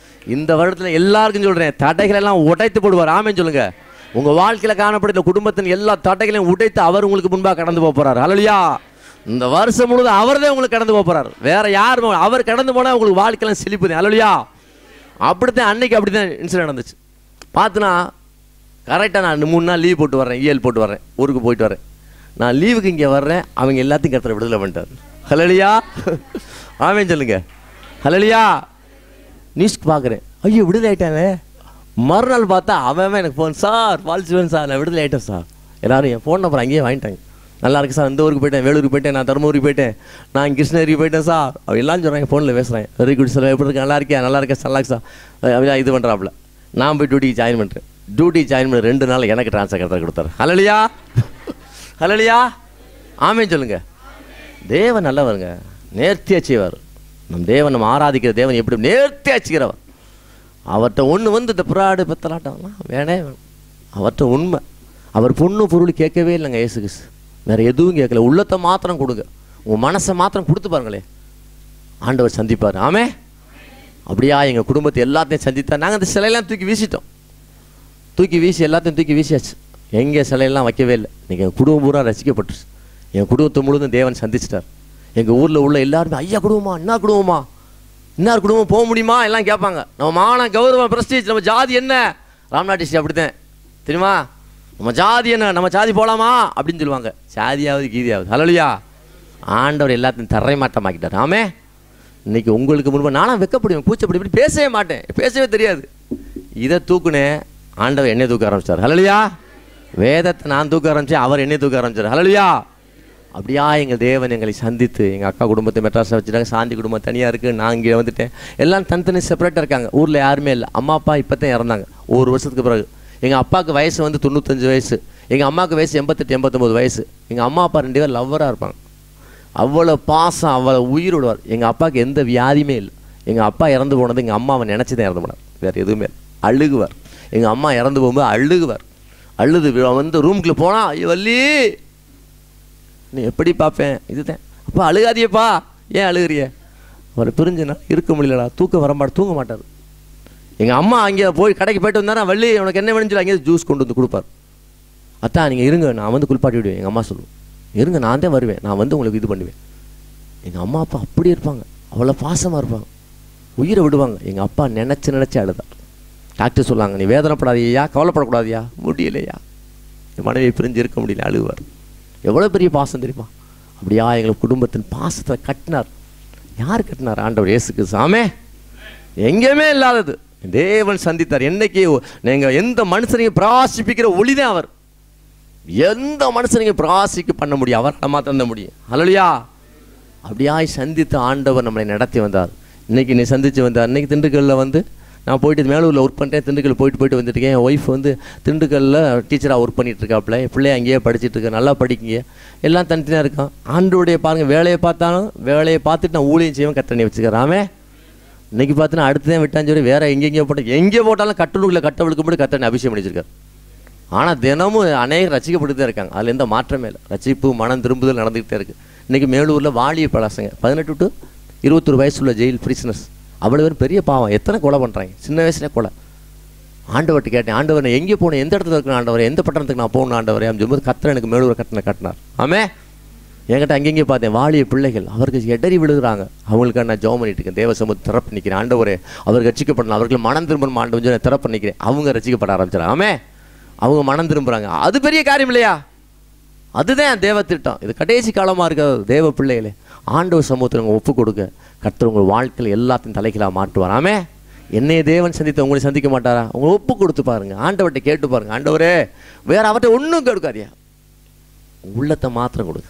இந்த வருடத்தில் எல்லாருக்கும் சொல்கிறேன், தடைகள் எல்லாம் உடைத்து போடுவார். ஆமேன்னு சொல்லுங்க. உங்கள் வாழ்க்கையில் காணப்படுகிற குடும்பத்தின் எல்லா தடைகளையும் உடைத்து அவர் உங்களுக்கு முன்பாக கடந்து போகிறார். ஹல்லேலூயா. இந்த வருஷம் முழுவதும் அவர் தான் உங்களுக்கு கடந்து போகிறார். வேற யாரும் அவர் கடந்து போனால் உங்களுக்கு வாழ்க்கையெல்லாம் செழிப்புது. ஹல்லேலூயா. அப்படித்தான் அன்னைக்கு அப்படித்தான் இன்சிடென்ட் நடந்துச்சு. பார்த்துனா கரெக்டாக நான் 3 நாள் லீவ் போட்டு வர்றேன், EL போட்டு வர்றேன், ஊருக்கு போயிட்டு வரேன். நான் லீவுக்கு இங்கே வர்றேன், அவங்க எல்லாத்தையும் கர்த்தர் விடுதலை பண்ணிட்டார். ஹல்லேலூயா. ஆமென் சொல்லுங்க. ஹல்லேலூயா. நியூஸ்க்கு பார்க்குறேன், ஐயோ விடுதலை ஆகிட்டாங்க. மறுநாள் பார்த்தா அவன் எனக்கு ஃபோன், சார் வாழ்த்துவேன் சார், நான் விடுதலை ஆகிட்டேன் சார். எல்லோரும் என் ஃபோன் நம்பர் அங்கேயே வாங்கிட்டாங்க. நல்லா இருக்கு சார், இந்த ஊருக்கு போயிட்டேன், வேலூருக்கு போயிட்டேன், நான் தருமபுரிக்கு போயிட்டேன், நான் கிருஷ்ணகிரிக்கு போயிட்டேன் சார். அவள் எல்லாம் சொல்கிறாங்க, ஃபோனில் பேசுகிறேன். வெரி குட் சார், எப்படி இருக்கேன், நல்லா இருக்கேன், நல்லா இருக்கேன், நல்லா சார். அப்படிதான் இது பண்ணுறாப்புல. நான் போய் டியூட்டிக்கு ஜாயின் பண்ணுறேன். டியூட்டி ஜாயின் பண்ண 2 நாள் எனக்கு ட்ரான்ஸ்ஃபர் கர்த்தர் கொடுத்தாரு. ஹல்லேலூயா. ஹல்லேலூயா. ஆமென் சொல்லுங்க. தேவன் நல்லவருங்க, நேர்த்தியாக செய்வார். நம் தேவன், நம்ம ஆராதிக்கிற தேவன் எப்படி நேர்த்தியாக செய்கிறவர். அவர்கிட்ட ஒன்று வந்து இந்த புறாடு பெத்தலாட்டம்லாம் வேணே வேணும். அவர்கிட்ட உண்மை. அவர் பொண்ணு பொருள் கேட்கவே இல்லைங்க இயேசு கிறிஸ்து, வேறு எதுவும் கேட்கல. உள்ளத்தை மாத்திரம் கொடுங்க, உங்கள் மனசை மாத்திரம் கொடுத்து பாருங்களே, ஆண்டவர் சந்திப்பார். ஆமே. அப்படியா எங்கள் குடும்பத்தை எல்லாத்தையும் சந்தித்தார். நாங்கள் அந்த சிலையெல்லாம் தூக்கி வீசிட்டோம். எல்லாத்தையும் தூக்கி வீசியாச்சு. எங்கே சிலையெல்லாம் வைக்கவே இல்லை. நீங்கள் எங்கள் குடும்பம் பூரா ரசிக்கப்பட்டுருச்சு. எங்கள் குடும்பத்தை முழுவதும் தேவன் சந்திச்சிட்டார். எங்கள் ஊரில் உள்ள எல்லாருமே, ஐயா குடும்பமா, இன்னார் குடும்பம் போக முடியுமா எல்லாம் கேட்பாங்க. நம்ம மான கௌரவம் பிரஸ்டீஜ், நம்ம ஜாதி என்ன, ராம்நாட்டிஸ்டி அப்படித்தான் தெரியுமா, நம்ம ஜாதி என்ன, நம்ம ஜாதி போகலாமா அப்படின்னு சொல்லுவாங்க. ஜாதியாவது கீதியாவது. ஹல்லேலூயா. ஆண்டவர் எல்லாத்தையும் தரைமாட்டமாக்கிட்டார். ஆமே. இன்னைக்கு உங்களுக்கு முன்பு நானும் வெக்கப்படுவேன், கூச்சப்படி இப்படி பேசவே மாட்டேன், பேசவே தெரியாது. இதை தூக்குனேன், ஆண்டவர் என்னை தூக்க ஆரம்பிச்சார். ஹல்லேலூயா. வேதத்தை நான் தூக்க ஆரம்பிச்சேன், அவர் என்னை தூக்க ஆரம்பிச்சார். ஹல்லேலூயா. அப்படியா எங்கள் தேவன் எங்களை சந்தித்து, எங்கள் அக்கா குடும்பத்தை மெட்ராஸில் வச்சுட்டாங்க, சாந்தி குடும்பம் தனியாக இருக்குது, நான் இங்கே வந்துட்டேன். எல்லாம் தனித்தனி செப்பரேட்டாக இருக்காங்க. ஊரில் யாருமே இல்லை. அம்மா அப்பா இப்போ தான் இறந்தாங்க ஒரு வருஷத்துக்கு பிறகு. எங்கள் அப்பாவுக்கு வயசு வந்து 95 வயசு, எங்கள் அம்மாவுக்கு வயசு 88 89 வயசு. எங்கள் அம்மா அப்பா 2 பேர் லவ்வராக இருப்பாங்க. அவ்வளோ பாசம், அவ்வளோ உயிர் விடுவார். எங்கள் அப்பாவுக்கு எந்த வியாதியுமே இல்லை. எங்கள் அப்பா இறந்து போனது எங்கள் அம்மாவை நினச்சி தான் இறந்து போனார், வேறு எதுவுமே இல்லை. அழுகுவார். எங்கள் அம்மா இறந்து போகும்போது அழுகுவார். அழுது வந்து ரூமுக்குள்ளே போனால், ஐயோ வள்ளி நீ எப்படி பார்ப்பேன், இதுதான். அப்பா அழுகாதியப்பா, ஏன் அழுகிறிய? அவரை பிரிஞ்சுனா இருக்க முடியலடா, தூங்க மாட்டார். எங்கள் அம்மா அங்கே போய் கடைக்கு போய்ட்டு வந்தாரா, வள்ளி உனக்கு என்ன வேணும்னு சொல்லி அங்கேயே ஜூஸ் கொண்டு வந்து கொடுப்பார். அத்தான் நீங்கள் இருங்க, நான் வந்து குளிப்பாட்டி விடுவேன். எங்கள் அம்மா சொல்லுவேன், இருங்க நான் தான் வருவேன், நான் வந்து உங்களுக்கு இது பண்ணுவேன். எங்கள் அம்மா அப்பா அப்படி இருப்பாங்க, அவ்வளோ பாசமாக இருப்பாங்க, உயிரை விடுவாங்க. எங்கள் அப்பா நினச்சி அழுதார். டாக்டர் சொல்லாங்க, நீ வேதனைப்படாதியா, கவலைப்படக்கூடாதியா, முடியலையா, என் மனைவியை பிரிஞ்சு இருக்க முடியல, அழுவார். எவ்வளோ பெரிய பாசம் தெரியுமா? அப்படியா எங்கள் குடும்பத்தின் பாசத்தை கட்டினார். யார் கட்டினார்? ஆண்டவர் இயேசு கிறிஸ்து. ஆமே. எங்கேயுமே இல்லாதது தேவன் சந்தித்தார். என்னைக்கு நீங்கள் எந்த மனுஷனையும் பிரகாசிப்பிக்கிற ஒளிதான் அவர். எந்த மனுஷனையும் பிரகாசிக்க பண்ண முடியும், அவரால் மாத்திரம் தான் முடியும். ஹல்லேலூயா. அப்படியாய் சந்தித்து ஆண்டவர் நம்மளை நடத்தி வந்தார். இன்றைக்கி நீ சந்தித்து வந்தார். இன்றைக்கி திண்டுக்கல்லில் வந்து நான் போயிட்டு மேலூரில் ஒர்க் பண்ணிட்டேன், திண்டுக்கல் போயிட்டு வந்துட்டுருக்கேன். என் ஒய்ஃப் வந்து திண்டுக்கல்லில் டீச்சராக ஒர்க் பண்ணிகிட்ருக்காப்புல, என் பிள்ளைய அங்கேயே படிச்சுட்ருக்கேன், நல்லா படிக்கிங்க, எல்லாம் தனித்தனியாக இருக்கான். ஆண்டோடைய பாருங்கள், வேலையை பார்த்தாலும் வேலையை பார்த்துட்டு நான் ஊழியம் செய்வேன், கட்டணி வச்சுக்கிறாமே. இன்றைக்கி பார்த்தீங்கன்னா அடுத்து தான் விட்டான்னு சொல்லி வேறு எங்கெங்கே போட்டாலும் கட்டணுக்குள்ளே கட்டவளுக்கு மட்டும் கட்டணி அபிஷேகம் பண்ணிச்சிருக்காரு. ஆனால் தினமும் அநேகம் ரசிக்கப்பட்டு தான் இருக்காங்க. அதில் எந்த மாற்றமே இல்லை. ரசிப்பு மனம் திரும்புதல் நடந்துகிட்டே இருக்குது. இன்றைக்கி மேலூரில் வாலிய பழசங்க 18 to 21 வயசுள்ள ஜெயில் பிரிசனர்ஸ், அவ்வளோ பேர் பெரிய பாவம், எத்தனை கொலை பண்ணுறாங்க சின்ன வயசுலேயே கொலை. ஆண்டவர்கிட்ட கேட்டேன், ஆண்டவர் நான் எங்கே போனேன், எந்த இடத்துல இருக்கணும் ஆண்டவர், எந்த பட்டணத்துக்கு நான் போகணும் ஆண்டவர் அப்படின்னு சொல்லும்போது கத்திர எனக்கு மேலூர் கட்டினார். ஆமே. என்கிட்ட அங்கெங்கே பார்த்தேன் வாலிய பிள்ளைகள், அவருக்கு எடறி விழுகிறாங்க. அவங்களுக்காக நான் ஜெபம் பண்ணிட்டு இருக்கேன், தேவ சமூகத்தை திறப்பு நிற்கிறேன். ஆண்டவரே அவர் ரசிக்கப்படணும், அவர்கள் மனம் திரும்பணும் ஆண்டவர் சொல்லி திறப்பு நிற்கிறேன். அவங்க ரசிக்கப்பட ஆரம்பிச்சிடறாங்க. ஆமே. அவங்க மனம் திரும்புகிறாங்க. அது பெரிய காரியம் இல்லையா? அதுதான் தேவ திட்டம். இது கடைசி காலமாக இருக்க தேவ பிள்ளைகளே, ஆண்டவர் சமூகத்தில் உங்கள் ஒப்பு கொடுக்க கர்த்தர் உங்கள் வாழ்க்கையில் எல்லாத்தையும் தலைகளாக மாட்டுவார். ஆமே. என்னைய தேவன் சந்தித்த உங்களை சந்திக்க மாட்டாரா? உங்களை ஒப்பு கொடுத்து பாருங்க, ஆண்டவர்கிட்ட கேட்டு பாருங்க. ஆண்டவரே வேற அவர்கிட்ட ஒன்றும் கொடுக்காதியா, உள்ளத்தை மாத்திரம் கொடுங்க.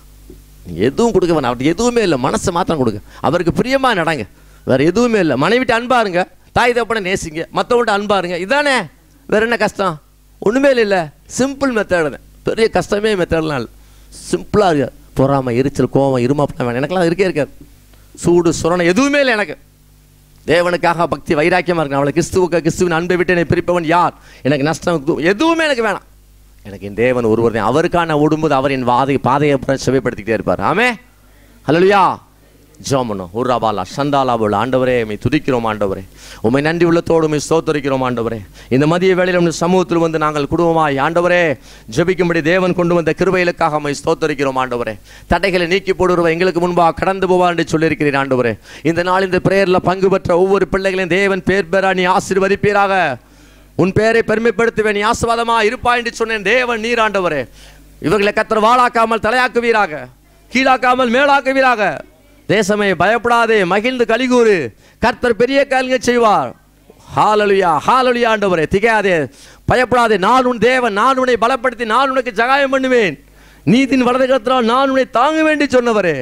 எதுவும் கொடுக்க வேணாம், அவர்கிட்ட எதுவுமே இல்லை, மனசை மாத்திரம் கொடுங்க. அவருக்கு பிரியமாக நடங்க, வேற எதுவுமே இல்லை. மனைவிட்டு அன்பாருங்க, தாய் தகப்பனை நேசிங்க, மற்றவங்கள்ட்ட அன்பாருங்க. இதானே, வேற என்ன கஷ்டம்? ஒன்றுமே இல்லை. சிம்பிள் மெத்தடு தான், பெரிய கஷ்டமே மெத்தட்லாம் இல்லை. சிம்பிளாக இருக்கு. பொறாமை, எரிச்சல், கோவம், இருமாப்பெல்லாம் வேணும். எனக்கெல்லாம் இருக்காது. சூடு சுரணை எதுவுமே இல்லை எனக்கு. தேவனுக்காக பக்தி வைராக்கியமாக இருக்கேன். அவளை கிறிஸ்துவின் அன்பை விட்டு என்னை பிரிப்பவன் யார்? எனக்கு நஷ்டம் எதுவுமே எனக்கு வேணாம். எனக்கு என் தேவன் ஒருவர் தான். அவருக்கான ஓடும்போது அவர் என் பாதையை செவைப்படுத்திக்கிட்டே இருப்பார். ஆமே. ஹல்லேலூயா. ஜோமனோ உர்ராபாலா சந்தாலாபுல். ஆண்டவரே உம்மை துதிக்கிறோம் ஆண்டவரே, உம்மை நன்றி உள்ளத்தோடு உம்மை ஸ்தோத்திரிக்கிறோம் ஆண்டவரே. இந்த மதிய வேளையில் உம்முடைய சமூகத்தில் வந்து நாங்கள் குடும்பமாய் ஆண்டவரே ஜெபிக்கும்படி தேவன் கொண்டு வந்த கிருபைகளுக்காக உம்மை ஸ்தோத்திரிக்கிறோம் ஆண்டவரே. தடைகளை நீக்கி போடுறவ எங்களுக்கு முன்பாக கடந்து போவார் என்று சொல்லியிருக்கிறீர் ஆண்டவரே. இந்த நாள் இந்த பிரேயரில் பங்கு பெற்ற ஒவ்வொரு பிள்ளைகளையும் தேவன் பேர் பெறா நீ ஆசீர்வதிப்பீராக. உன் பேரை பெருமைப்படுத்துவேன், நீ ஆசீர்வாதமாக இருப்பாய் என்று சொன்னேன். தேவன் நீர் ஆண்டவரே இவர்களை கர்த்தர் வாளாக்காமல் தலையாக்குவீராக, கீழாக்காமல் மேலாக்குவீராக. தேசமே பயப்படாதே, மகிழ்ந்து கலிகூறு, கர்த்தர் பெரிய காரியங்களை செய்வார். ஹல்லேலூயா ஹல்லேலூயா. ஆண்டவரே திகையாதே, பயப்படாதே, நான் உன் தேவன், நான் உன்னை பலப்படுத்தி நான் உனக்கு சகாயம் பண்ணுவேன், நீதின் வலது கரத்தினால் நான் உன்னை தாங்க வேண்டி சொன்னவரே.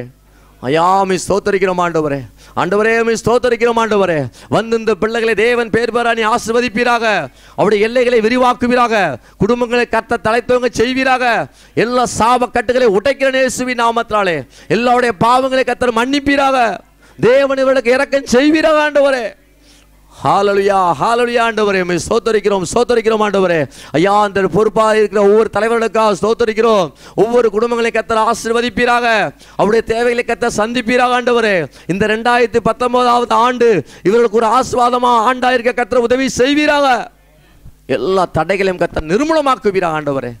ஐயாமி ஸ்தோத்தரிக்கிறோம் ஆண்டவரே. ஆண்டவரே ஸ்தோத்தரிக்கிறோம் ஆண்டவரே. வந்து இந்த பிள்ளைகளை தேவன் பேர் பெறானி ஆசீர்வதிப்பீராக, அவருடைய எல்லைகளை விரிவாக்குவீராக, குடும்பங்களை கர்த்தர் தலைத்தவங்க செய்வீராக. எல்லா சாப கட்டுகளை உடைக்கிற இயேசுவின் நாமத்தினாலே எல்லாருடைய பாவங்களை கர்த்தர் மன்னிப்பீராக. தேவன் இவர்களுக்கு இரக்கம் செய்வீராக ஆண்டவரே. ஹல்லேலூயா ஹல்லேலூயா. ஆண்டவரே உம்மை ஸ்தோத்தரிக்கிறோம் ஆண்டவரே. ஐயா அந்த பொறுப்பாக இருக்கிற ஒவ்வொரு தலைவர்களுக்காக ஸ்தோத்தரிக்கிறோம். ஒவ்வொரு குடும்பங்களை கர்த்தர் ஆசீர்வதிப்பீராக, அவருடைய தேவைகளை கர்த்தர் சந்திப்பீராக ஆண்டவரே. இந்த 2019 ஆண்டு இவர்களுக்கு ஒரு ஆசீர்வாதமாக ஆண்டாயிருக்க கர்த்தர் உதவி செய்வீராக. எல்லா தடைகளையும் கர்த்தர் நிர்மூலமாக்குவீராக ஆண்டவரே.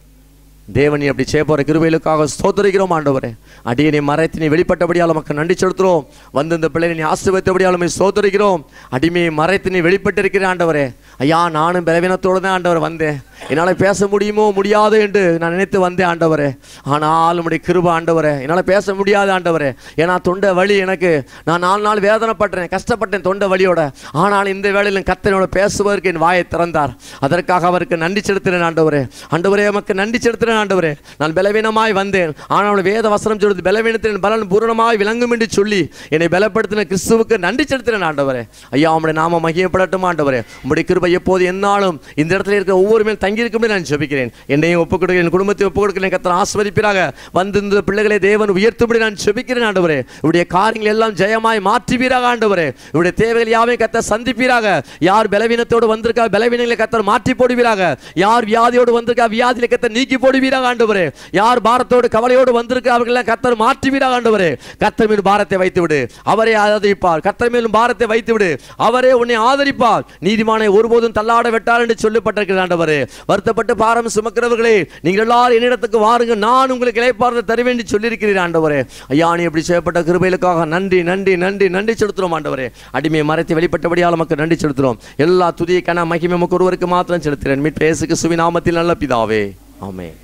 தேவனி அப்படி செய்ய போகிற கிருபைகளுக்காக ஸ்தோத்தரிக்கிறோம் ஆண்டவரே. அடியனை மறைத்தினை வெளிப்பட்டபடியால் நமக்கு நன்றி செலுத்துகிறோம். வந்து இந்த பிள்ளைகளை ஆசீர்வதித்தபடியால் ஸ்தோத்தரிக்கிறோம். அடிமையை மறைத்தினை வெளிப்பட்டு இருக்கிற ஆண்டவரே. ஐயா நானும் பலவீனத்தோடு தான் ஆண்டவர் வந்தேன், என்னால் பேச முடியுமோ முடியாது என்று நான் நினைத்து வந்தேன் ஆண்டவரே. ஆனால் உம்முடைய கிருபை ஆண்டவரே, என்னால் பேச முடியாது ஆண்டவரே. ஏன்னா தொண்டை வலி, எனக்கு நான் 4 நாள் வேதனைப்பட்டேன், கஷ்டப்பட்டேன் தொண்டை வலியோட. ஆனால் இந்த வேளையில் கர்த்தரோட பேசுவதற்கு என் வாயை திறந்தார். அதற்காக அவருக்கு நன்றி செலுத்தினேன் ஆண்டவரே. ஆண்டவரே உமக்கு நன்றி செலுத்தினேன் ஆண்டவரே. நான் பலவீனமாய் வந்தேன், ஆனால் வேத வசனம் சொல்லுது பலவீனத்தின் பலன் பூரணமாய் விளங்கும் என்று சொல்லி என்னை பலப்படுத்தின கிறிஸ்துவுக்கு நன்றி செலுத்தினேன் ஆண்டவரே. ஐயா உம்முடைய நாமம் மகிமைப்படட்டும் ஆண்டவரே. உம்முடைய கிருபை எப்போது என்னாலும் இந்த இடத்துல இருக்கிற ஒவ்வொரு மேல் தங்கியிருக்கும் நான் ஜெபிக்கிறேன். என்னையும் ஒப்புக் கொடுக்கிறேன், என் குடும்பத்தை ஒப்புக் கொடுக்கிறேன். கர்த்தர் ஆசீர்வதிப்பீராக. வந்து இந்த பிள்ளைகளை தேவன் உயர்த்தும்படி நான் ஜெபிக்கிறேன் ஆண்டவரே. இவருடைய காரியங்கள் எல்லாம் ஜெயமாய் மாற்றுவீராக ஆண்டவரே. இவருடைய தேவைகள் யாவையும் கர்த்தர் சந்திப்பீராக. யார் பலவீனத்தோடு வந்திருக்கா பலவீனங்களை கர்த்தர் மாற்றி போடுவீராக. யார் வியாதியோடு வந்திருக்கா வியாதியை கர்த்தர் நீக்கி போடுவீராக ஆண்டவரே. யார் பாரத்தோடு கவலையோடு வந்திருக்கா அவர்களை கர்த்தர் மாற்றுவீராக ஆண்டவரே. கர்த்தர் மேல் பாரத்தை வைத்து விடு, அவரே ஆதரிப்பார். கர்த்தர் மேலும் பாரத்தை வைத்து விடு, அவரே உன்னை ஆதரிப்பார். நீதிமானை ஒருபோதும் தள்ளாட வெட்டார் என்று சொல்லப்பட்டிருக்கிறது ஆண்டவரே. வருத்தப்பட்டு பாரம் சுமக்கிறவர்களே, நீங்கள் எல்லாரும் என்னிடத்துக்கு வாருங்க, நான் உங்களுக்கு இளைப்பாறுதல் தருவேன் என்று சொல்லியிருக்கிறீர் ஆண்டவரே. ஐயா நீ இப்படி செய்யப்பட்ட கிருபைகளுக்காக நன்றி நன்றி நன்றி நன்றி செலுத்துறோம் ஆண்டவரே. அடிமையை மறைத்து வெளிப்பட்டபடியால் நமக்கு நன்றி செலுத்துறோம். எல்லா துதியை கன மகிமை நமக்கு ஒருவருக்கு மாத்திரம் செலுத்துகிறேன். மீட்பு இயேசு கிறிஸ்துவின் நாமத்தில் நல்ல பிதாவே, ஆமென்.